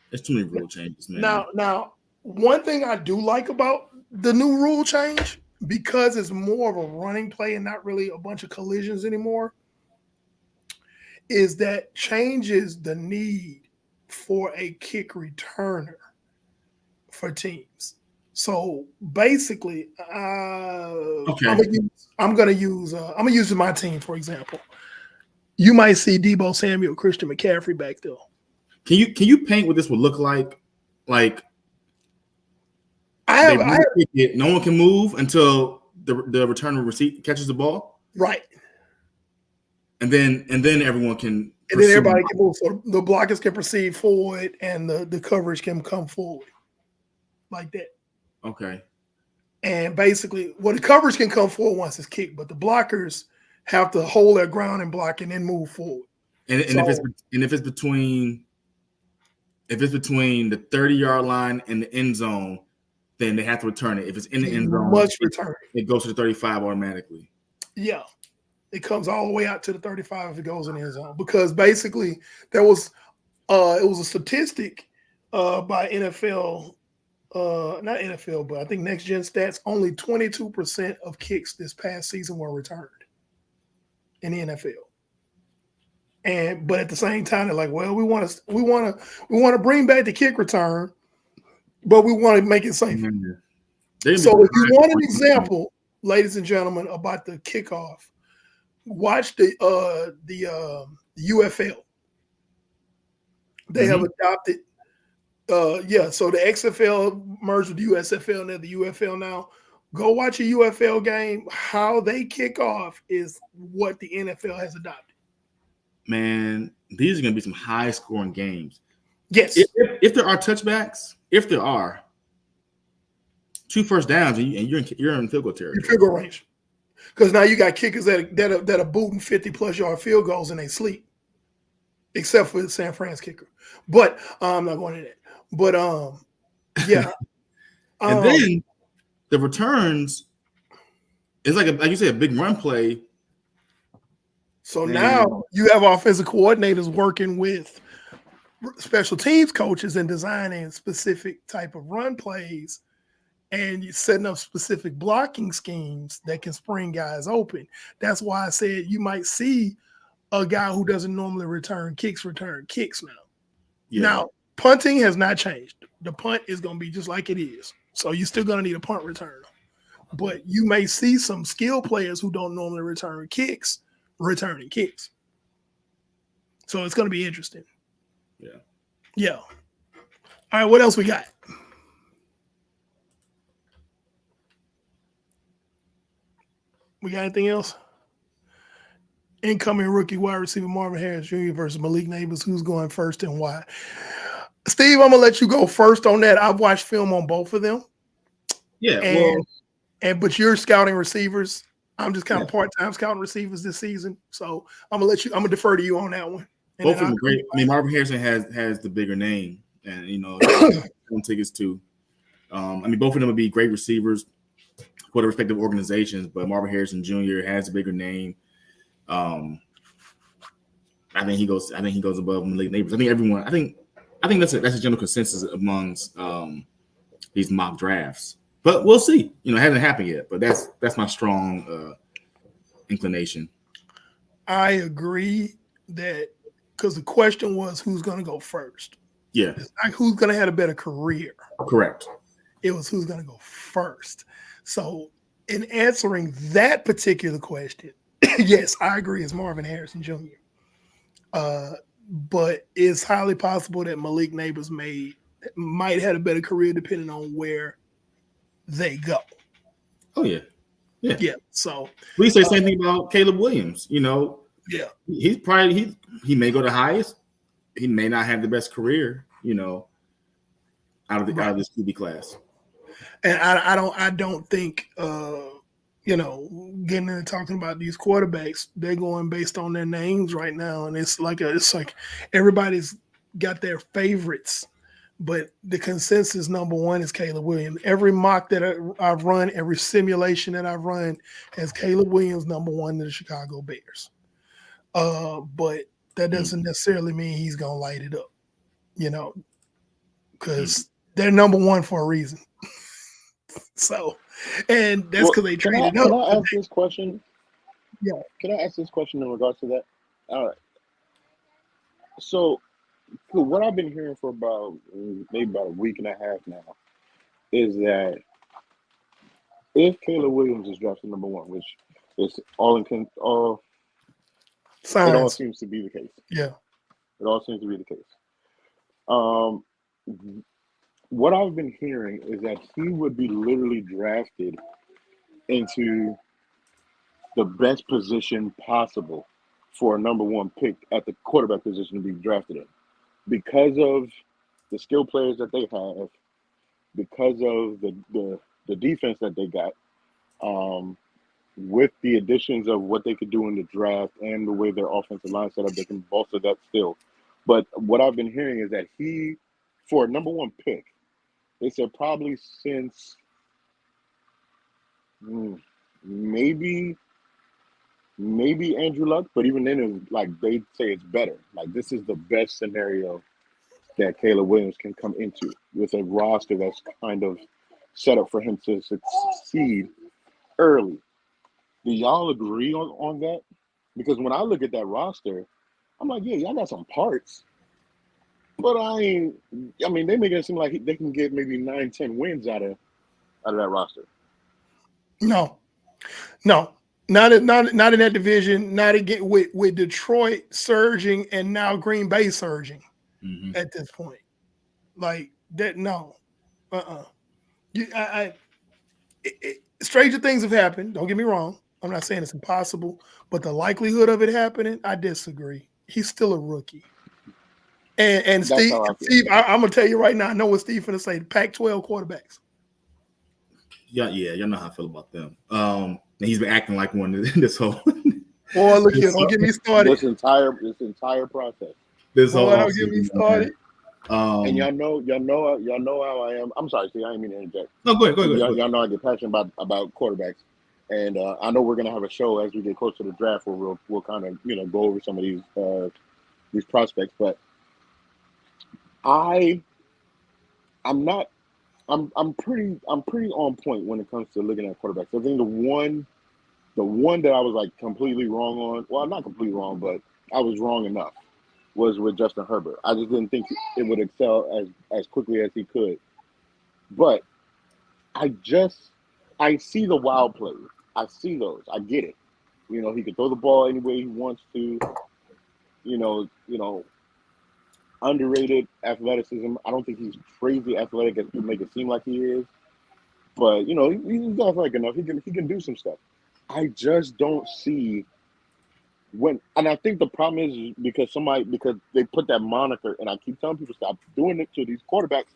There's too many rule changes, man. Now, one thing I do like about the new rule change, because it's more of a running play and not really a bunch of collisions anymore, is that changes the need for a kick returner for teams. So basically, I'm gonna use my team for example. You might see Deebo Samuel, Christian McCaffrey back there. Can you paint what this would look like? Like no one can move until the returner catches the ball, right? And then everyone can. And then everybody can move. So the blockers can proceed forward, and the coverage can come forward, like that. Okay. And basically, the coverage can come forward once it's kicked, but the blockers have to hold their ground and block and then move forward. And if it's between the 30-yard line and the end zone, then they have to return it. If it's in the end zone, must return it goes to the 35 automatically. Yeah. It comes all the way out to the 35 if it goes in the end zone. Because basically there was it was a statistic by NFL, not NFL, but I think Next Gen Stats, only 22% of kicks this past season were returned in the NFL. But at the same time, they're like, well, we want to bring back the kick return, but we want to make it safer. Mm-hmm. So if you want an example, ladies and gentlemen, about the kickoff, watch the UFL. They have adopted, so the XFL merged with the USFL and they're the UFL now. Go watch a UFL game. How they kick off is what the NFL has adopted. Man, these are going to be some high-scoring games. Yes. If there are touchbacks, if there are 2 first downs, and you're in field goal territory. Your field goal range. Because now you got kickers that are booting 50-plus yard field goals and they sleep, except for the San Fran's kicker. But I'm not going to that. But yeah. And then the returns is like you say, a big run play. So now you have offensive coordinators working with special teams coaches and designing specific type of run plays, and you're setting up specific blocking schemes that can spring guys open. That's why I said you might see a guy who doesn't normally return kicks now. Yeah. Now, punting has not changed. The punt is going to be just like it is. So you're still going to need a punt returner. But you may see some skill players who don't normally returning kicks. So it's going to be interesting. Yeah. All right, what else we got? We got anything else? Incoming rookie wide receiver Marvin Harris Jr. versus Malik Nabers. Who's going first and why? Steve, I'm going to let you go first on that. I've watched film on both of them. Yeah. But you're scouting receivers. I'm just kind of part-time scouting receivers this season. So I'm going to defer to you on that one. And both of them great. I mean, Marvin Harrison has the bigger name and, tickets too. I mean, both of them would be great receivers for the respective organizations, but Marvin Harrison Jr. has a bigger name. I think he goes above Malik Nabers. I think that's a general consensus amongst these mock drafts. But we'll see. It hasn't happened yet, but that's my strong inclination. I agree that because the question was who's going to go first. Yeah. It's like who's going to have a better career. Correct. It was who's going to go first. So in answering that particular question, yes, I agree. It's Marvin Harrison Jr. But it's highly possible that Malik Nabers might have a better career depending on where they go. Oh yeah, yeah. Yeah. So We say the same thing about Caleb Williams. yeah. He's probably he may go the highest. He may not have the best career. Out of this QB class. And I don't think getting into talking about these quarterbacks, they're going based on their names right now, and it's like everybody's got their favorites, but the consensus number one is Caleb Williams. Every mock that I've run, every simulation that I've run has Caleb Williams number one to the Chicago Bears. But that doesn't necessarily mean he's gonna light it up, because they're number one for a reason. So, and that's because they traded up. Can I ask this question? Yeah. Can I ask this question in regards to that? All right. So, what I've been hearing for maybe about a week and a half now is that if Caleb Williams is drafted number one, which is it all seems to be the case. Yeah. It all seems to be the case. What I've been hearing is that he would be literally drafted into the best position possible for a number one pick at the quarterback position to be drafted in, because of the skill players that they have, because of the defense that they got, with the additions of what they could do in the draft and the way their offensive line set up, they can bolster that still. But what I've been hearing is that for a number one pick, they said probably since maybe Andrew Luck, but even then it was like they say it's better. Like, this is the best scenario that Caleb Williams can come into with a roster that's kind of set up for him to succeed early. Do y'all agree on that? Because when I look at that roster, I'm like, yeah, y'all got some parts. But they make it seem like they can get maybe 9-10 wins out of that roster. No, not in that division. Not again with Detroit surging and now Green Bay surging at this point. Like that, no, stranger things have happened. Don't get me wrong. I'm not saying it's impossible, but the likelihood of it happening, I disagree. He's still a rookie. And Steve, I'm gonna tell you right now. I know what Steve's gonna say. The Pac-12 quarterbacks. Yeah, y'all know how I feel about them. And he's been acting like one this whole. Boy, look here! Don't get me started. This entire process. Don't get me started. And y'all know how I am. I'm sorry, Steve. I didn't mean to interject. No, go ahead. Y'all know I get passionate about quarterbacks, and I know we're gonna have a show as we get closer to the draft where we'll kind of go over some of these prospects, but. I'm pretty on point when it comes to looking at quarterbacks. I think the one that I was like completely wrong on, well, not completely wrong, but I was wrong enough, was with Justin Herbert. I just didn't think it would excel as quickly as he could. But I see the wild plays. I see those. I get it. He can throw the ball any way he wants to. Underrated athleticism. I don't think he's crazy athletic as people make it seem like he is. But he's athletic enough. He can do some stuff. I just don't see and I think the problem is because they put that moniker, and I keep telling people stop doing it to these quarterbacks.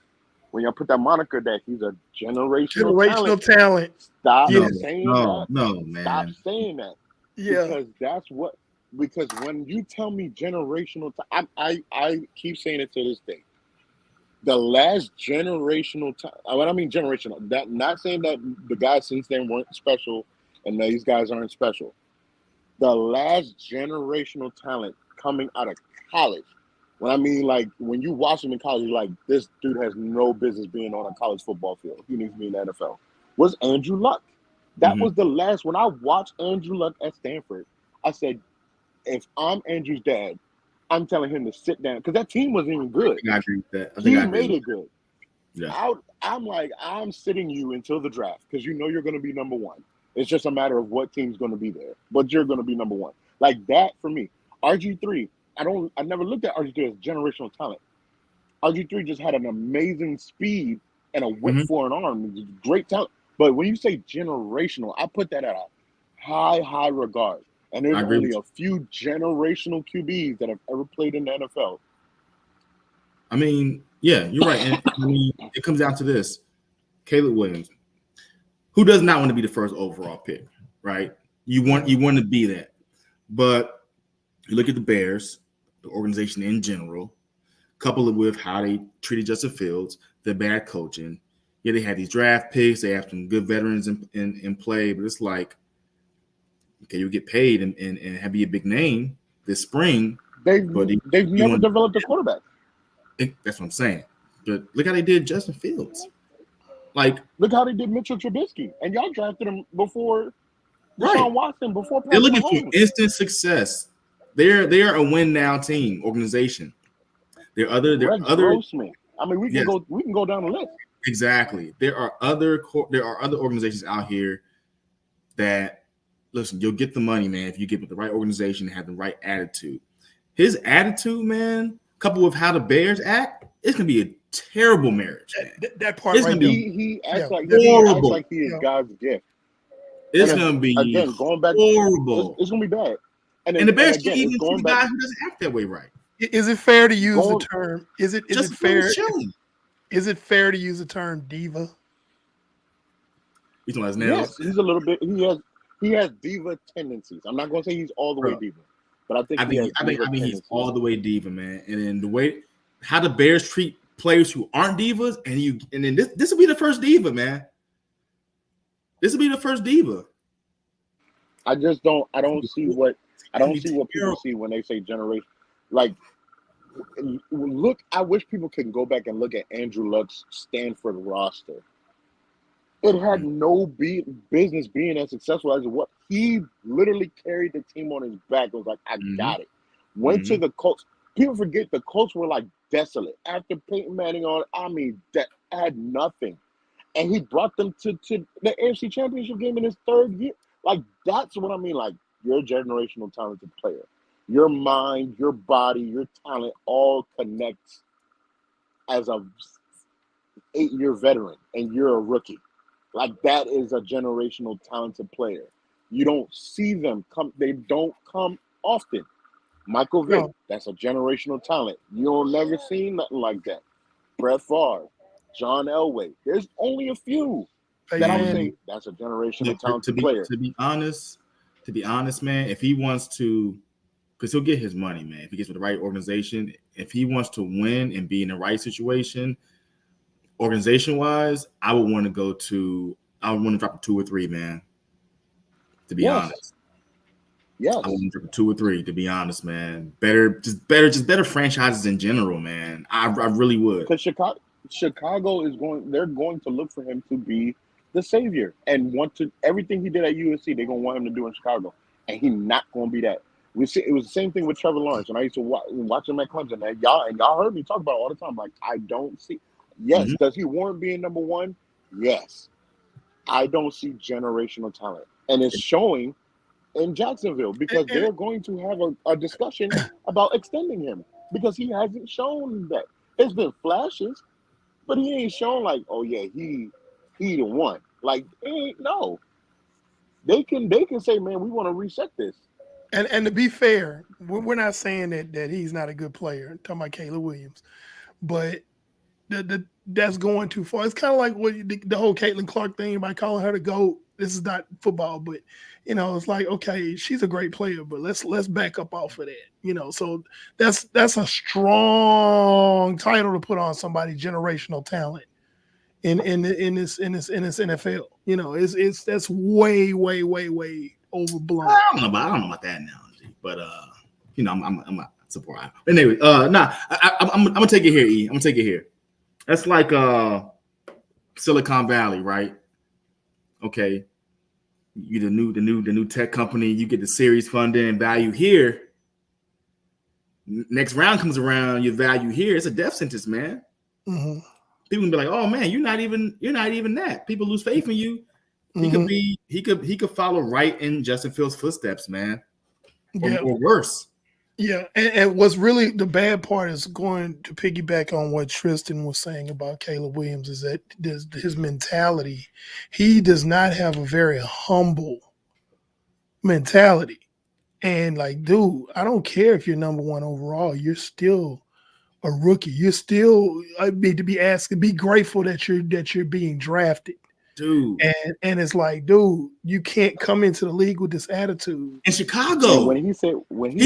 When y'all put that moniker that he's a generational talent. Stop saying that. No, man. Stop saying that. Yeah. Because when you tell me generational, I keep saying it to this day. The last generational time, when I mean generational, that not saying that the guys since then weren't special and these guys aren't special. The last generational talent coming out of college, when I mean like when you watch him in college, you're like, this dude has no business being on a college football field. He needs to be in the NFL. Was Andrew Luck. That was the last. When I watched Andrew Luck at Stanford, I said, if I'm Andrew's dad, I'm telling him to sit down because that team wasn't even good. I agree with that. He made it good. Yeah. I'm like, I'm sitting you until the draft because you're going to be number one. It's just a matter of what team's going to be there, but you're going to be number one. Like that for me. RG3, I never looked at RG3 as generational talent. RG3 just had an amazing speed and a whip for an arm. Great talent. But when you say generational, I put that at a high regard. And there's I agree only with you. a few generational QBs that have ever played in the NFL. I mean, yeah, you're right. And I mean, it comes down to this: Caleb Williams, who does not want to be the first overall pick, right? You want to be that, but you look at the Bears, the organization in general, couple it with how they treated Justin Fields, the bad coaching. Yeah, they had these draft picks, they have some good veterans in play, but it's like, okay, you get paid and have be a big name this spring, but They've you never want developed a quarterback. that's what I'm saying. But look how they did Justin Fields. Like, Look how they did Mitchell Trubisky, and y'all drafted him before right. Deshaun Watson, before They're Patrick looking for Mahomes. instant success. They're a win now team organization. There are other Grossman. I mean, we can yes, go down the list. exactly. There are other organizations out here that listen. You'll get the money, man, if you get with the right organization and have the right attitude. His attitude, man, coupled with how the Bears act, it's gonna be a terrible marriage. That part it's right gonna be He acts horrible. like he is God's gift. It's gonna be again going back horrible. It's gonna be bad. And the Bears can't even see the guy who doesn't act that way right. Is it fair to use the term? Is it fair? Is it fair to use the term diva? He's talking about his nails. Yes, he's a little bit. He has diva tendencies. I'm not going to say he's all the way diva, but I think he's all the way diva, man. And then the way how the Bears treat players who aren't divas, and then this will be the first diva, man. This will be the first diva. I don't see what people see when they say generation. Like, look, I wish people could go back and look at Andrew Luck's Stanford roster. It had no business being as successful as what he literally carried the team on his back. It was like, I got it. Went to the Colts. People forget the Colts were like desolate after Peyton Manning on. I mean, that had nothing, and he brought them to the AFC Championship game in his third year. Like, that's what I mean. Like, you're a generational talented player. Your mind, your body, your talent all connects as a 8-year veteran, and you're a rookie. Like, that is a generational talented player. You don't see them come. They don't come often. Michael Vick, that's a generational talent. You'll never see nothing like that. Brett Favre, John Elway. There's only a few that I would say that's a generational talented player. To be honest, man, if he wants to, because he'll get his money, man. If he gets with the right organization, if he wants to win and be in the right situation, organization-wise, I would want to drop a 2 or 3, man. To be honest. Yes. I want to drop a 2 or 3, to be honest, man. Better franchises in general, man. I really would. Because Chicago they're going to look for him to be the savior and want to everything he did at USC, they're gonna want him to do in Chicago. And he's not gonna be that. It was the same thing with Trevor Lawrence. And I used to watch him at Clemson. And y'all heard me talk about it all the time. Like, I don't see. Yes, does he warrant being number one? Yes. I don't see generational talent. And it's showing in Jacksonville because they're going to have a discussion about extending him because he hasn't shown that. There's been flashes, but he ain't shown like, oh yeah, he the one. Like, no. They can say, man, we want to reset this. And to be fair, we're not saying that he's not a good player. I'm talking about Caleb Williams, but that's going too far. It's kind of like what the whole Caitlin Clark thing by calling her the GOAT. This is not football, but it's like, okay, she's a great player, but let's back up off of that. So that's a strong title to put on somebody, generational talent in this NFL. That's way overblown. I don't know about that analogy, but I'm not surprised. Anyway, I'm gonna take it here, E. I'm gonna take it here. That's like Silicon Valley, right? Okay, you the new tech company, you get the series funding and value here. Next round comes around, your value here, it's a death sentence, man. Mm-hmm. People can be like, oh man, you're not even that. People lose faith in you. He could follow right in Justin Fields' footsteps, man. Or worse. Yeah, and what's really the bad part is going to piggyback on what Tristan was saying about Caleb Williams is that his mentality, he does not have a very humble mentality. And like, dude, I don't care if you're number one overall, you're still a rookie. You're still I need to be asked, be grateful that you're being drafted. Dude. And it's like, dude, you can't come into the league with this attitude. In And Chicago. when he He's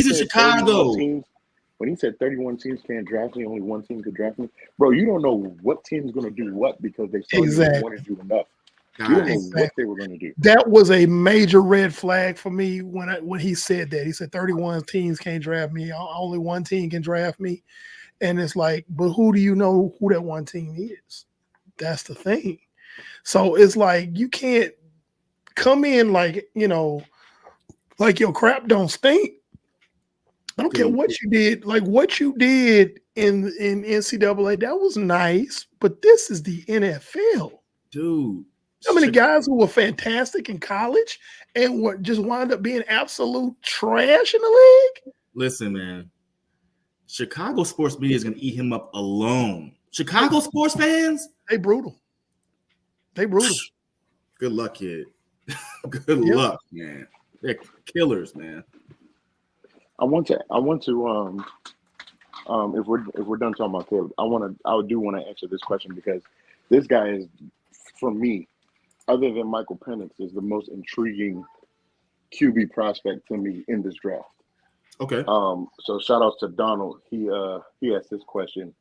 in said 31 Chicago. teams, when he said 31 teams can't draft me, only one team could draft me, bro, you don't know what team's gonna do what because they saw you and Exactly. wanted you enough. You don't know Exactly. what they were gonna do. That was a major red flag for me when he said that. He said 31 teams can't draft me. Only one team can draft me. And it's like, but who do you know who that one team is? That's the thing. So it's like you can't come in like, like your crap don't stink. I don't care Dude. what you did. Like what you did in NCAA, that was nice, but this is the NFL. Dude. How many guys who were fantastic in college and what just wound up being absolute trash in the league? Listen, man. Chicago sports media is going to eat him up alone. Chicago sports fans? They brutal. They brutal. Good luck, kid. Good luck, man. They're killers, man. I want to if we're done talking about Caleb, I do want to answer this question because this guy is, for me, other than Michael Penix, is the most intriguing QB prospect to me in this draft. Okay. So shout outs to Donald. He asked this question.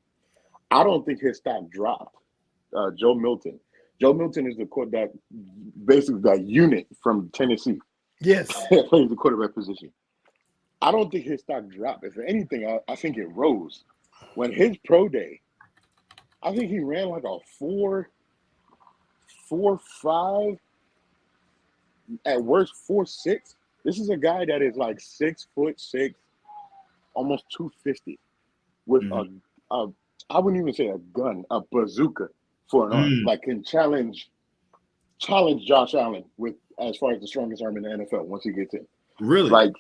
I don't think his stock dropped. Joe Milton. Joe Milton is the quarterback, basically that unit from Tennessee. Yes. Plays the quarterback position. I don't think his stock dropped. If anything, I think it rose. When his pro day, I think he ran like a 4.5, at worst 4.6. This is a guy that is like 6'6", almost 250, with a I wouldn't even say a gun, a bazooka for an arm. Like can challenge Josh Allen with as far as the strongest arm in the NFL once he gets in. Really? Like,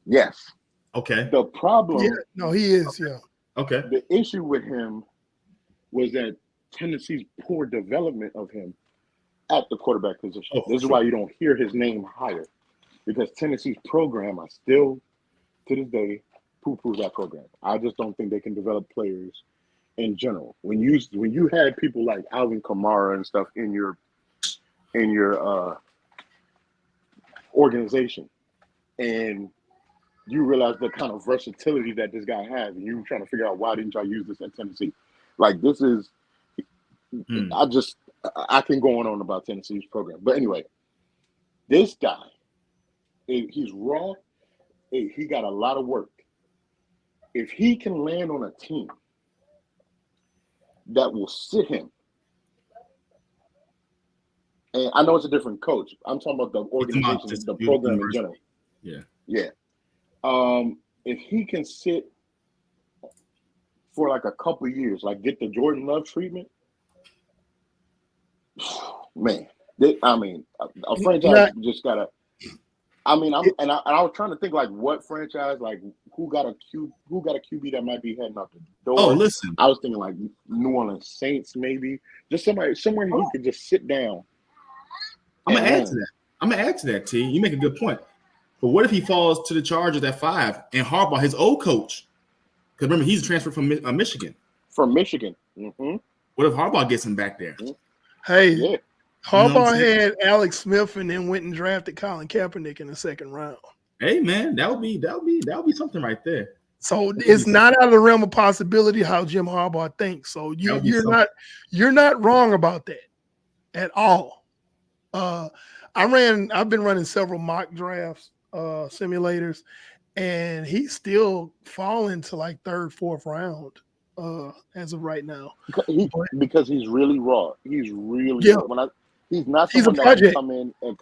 yes. Okay. The problem. Yeah, no, he is. Yeah. Okay. The issue with him was that Tennessee's poor development of him at the quarterback position. Oh, this is why you don't hear his name higher, because Tennessee's program, I still to this day poo-poo that program. I just don't think they can develop players in general. When you had people like Alvin Kamara and stuff in your organization, and you realize the kind of versatility that this guy has, and you're trying to figure out why didn't y'all use this at Tennessee? Like this is, I can go on about Tennessee's program, but anyway, this guy, he's raw. He got a lot of work. If he can land on a team that will sit him, and I know it's a different coach. I'm talking about the organization, the program in general. Yeah. Yeah. If he can sit for like a couple of years, like get the Jordan Love treatment, man. A franchise just gotta. I was trying to think like what franchise, like who got a QB that might be heading out the door. Oh, listen. I was thinking like New Orleans Saints, maybe just somewhere he could just sit down. I'm gonna add to that. T. You make a good point. But what if he falls to the Chargers at 5 and Harbaugh, his old coach? Because remember, he's transferred from Michigan. From Michigan. Mm-hmm. What if Harbaugh gets him back there? Hey, yeah. Harbaugh had Alex Smith and then went and drafted Colin Kaepernick in the second round. Hey man, that would be something right there. So it's not out of the realm of possibility how Jim Harbaugh thinks. So you're not wrong about that at all. I've been running several mock drafts, simulators, and he's still falling to like third, fourth round as of right now. Because he's really raw. He's really he's not He's someone that can come in and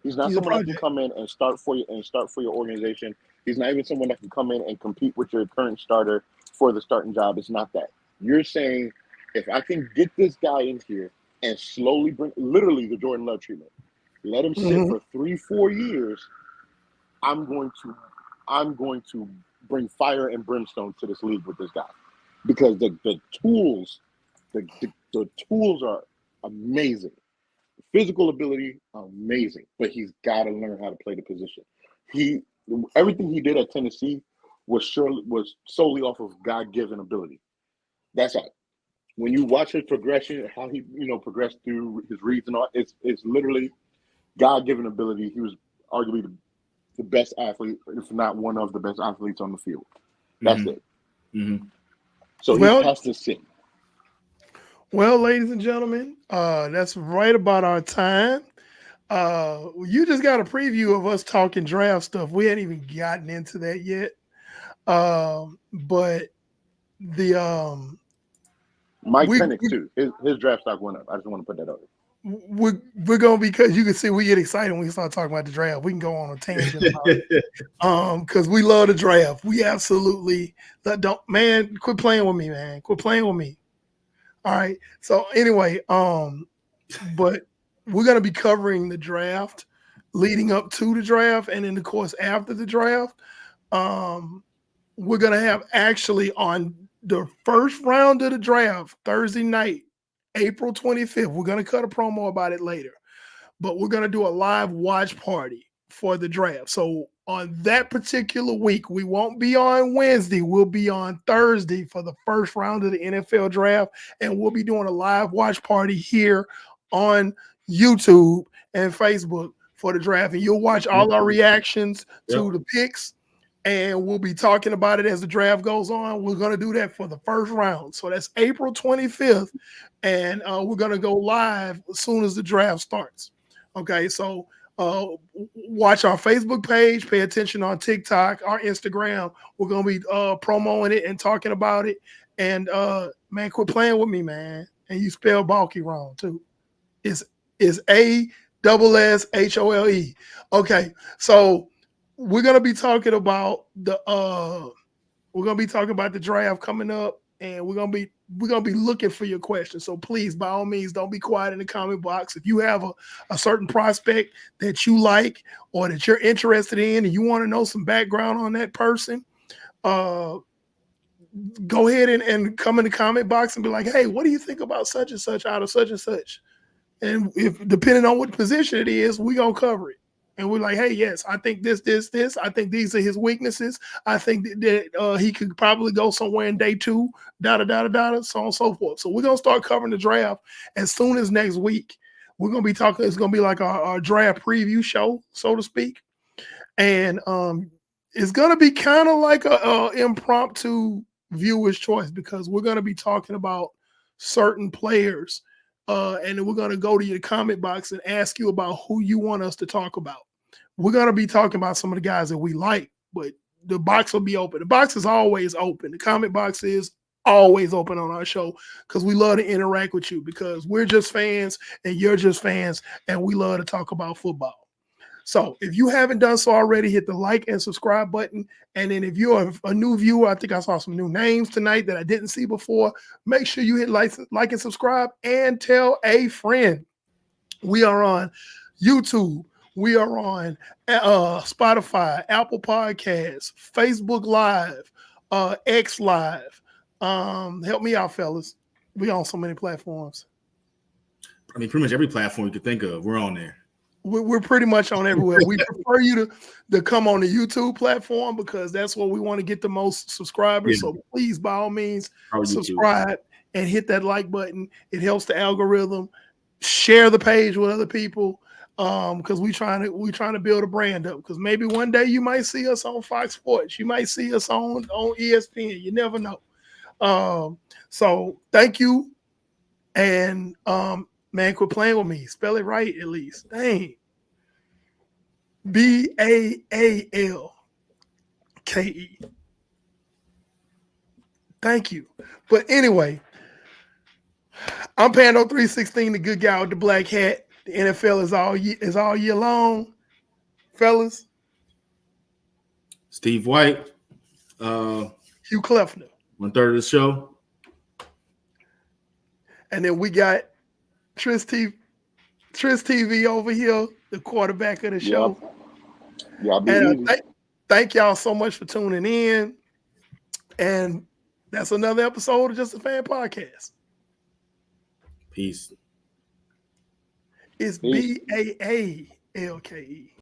he's not someone that can come in and start for your organization. He's not even someone that can come in and compete with your current starter for the starting job. It's not that. You're saying if I can get this guy in here and slowly bring literally the Jordan Love treatment, let him sit for 3-4 years, I'm going to I'm going to bring fire and brimstone to this league with this guy because the tools, the tools are amazing. Physical ability, amazing, but he's got to learn how to play the position. He Everything he did at Tennessee was solely off of God-given ability. That's all. When you watch his progression, how he progressed through his reads and all, it's literally God-given ability. He was arguably the best athlete, if not one of the best athletes on the field. That's it. Mm-hmm. So he has to sit. Well, ladies and gentlemen, that's right about our time. You just got a preview of us talking draft stuff. We hadn't even gotten into that yet. But the Mike Penix too. His draft stock went up. I just want to put that out there. We're gonna, because you can see we get excited when we start talking about the draft. We can go on a tangent about it. Because we love the draft. We absolutely don't, man, quit playing with me, man. Quit playing with me. All right. So anyway, but we're gonna be covering the draft leading up to the draft, and then of course after the draft. We're gonna have actually on the first round of the draft Thursday night, April 25th. We're gonna cut a promo about it later, but we're gonna do a live watch party for the draft. So on that particular week, we won't be on Wednesday. We'll be on Thursday for the first round of the NFL draft, and we'll be doing a live watch party here on YouTube and Facebook for the draft. And you'll watch all our reactions to the picks, and we'll be talking about it as the draft goes on. We're going to do that for the first round. So that's April 25th, and we're going to go live as soon as the draft starts. Okay, so watch our Facebook page, pay attention on TikTok, our Instagram. We're going to be promoting it and talking about it. And, man, quit playing with me, man. And you spell Balky wrong, too. It's ASSHOLE. Okay, so we're gonna be talking about the draft coming up, and we're gonna be looking for your questions. So please, by all means, don't be quiet in the comment box. If you have a certain prospect that you like or that you're interested in, and you want to know some background on that person, go ahead and come in the comment box and be like, hey, what do you think about such and such out of such and such? And if depending on what position it is, we're gonna cover it. And we're like, hey, yes, I think this. I think these are his weaknesses. I think that he could probably go somewhere in day 2, so on and so forth. So we're going to start covering the draft as soon as next week. We're going to be talking, it's going to be like our draft preview show, so to speak. And it's going to be kind of like a impromptu viewer's choice, because we're going to be talking about certain players. And then we're going to go to your comment box and ask you about who you want us to talk about. We're going to be talking about some of the guys that we like, but the box will be open. The box is always open. The comment box is always open on our show, because we love to interact with you, because we're just fans and you're just fans, and we love to talk about football. So if you haven't done so already, hit the like and subscribe button. And then if you're a new viewer, I think I saw some new names tonight that I didn't see before. Make sure you hit like and subscribe, and tell a friend. We are on YouTube. We are on Spotify, Apple Podcasts, Facebook Live, X Live. Help me out, fellas. We on so many platforms. I mean, pretty much every platform you could think of, we're on there. We're pretty much on everywhere. We prefer you to come on the YouTube platform, because that's where we want to get the most subscribers. Yeah. So please, by all means, subscribe and hit that like button. It helps the algorithm. Share the page with other people, because we're trying to build a brand up. Because maybe one day you might see us on Fox Sports. You might see us on ESPN. You never know. So thank you, and man, quit playing with me. Spell it right at least. Dang. BAALKE. Thank you. But anyway, I'm Pando 316, the good guy with the black hat. The NFL is all year long. Fellas. Steve White. Hugh Kleffner. 1/3 of the show. And then we got Tris TV over here, the quarterback of the show. Y'all be easy. Thank y'all so much for tuning in. And that's another episode of Just a Fan Podcast. Peace. It's Peace. BAALKE.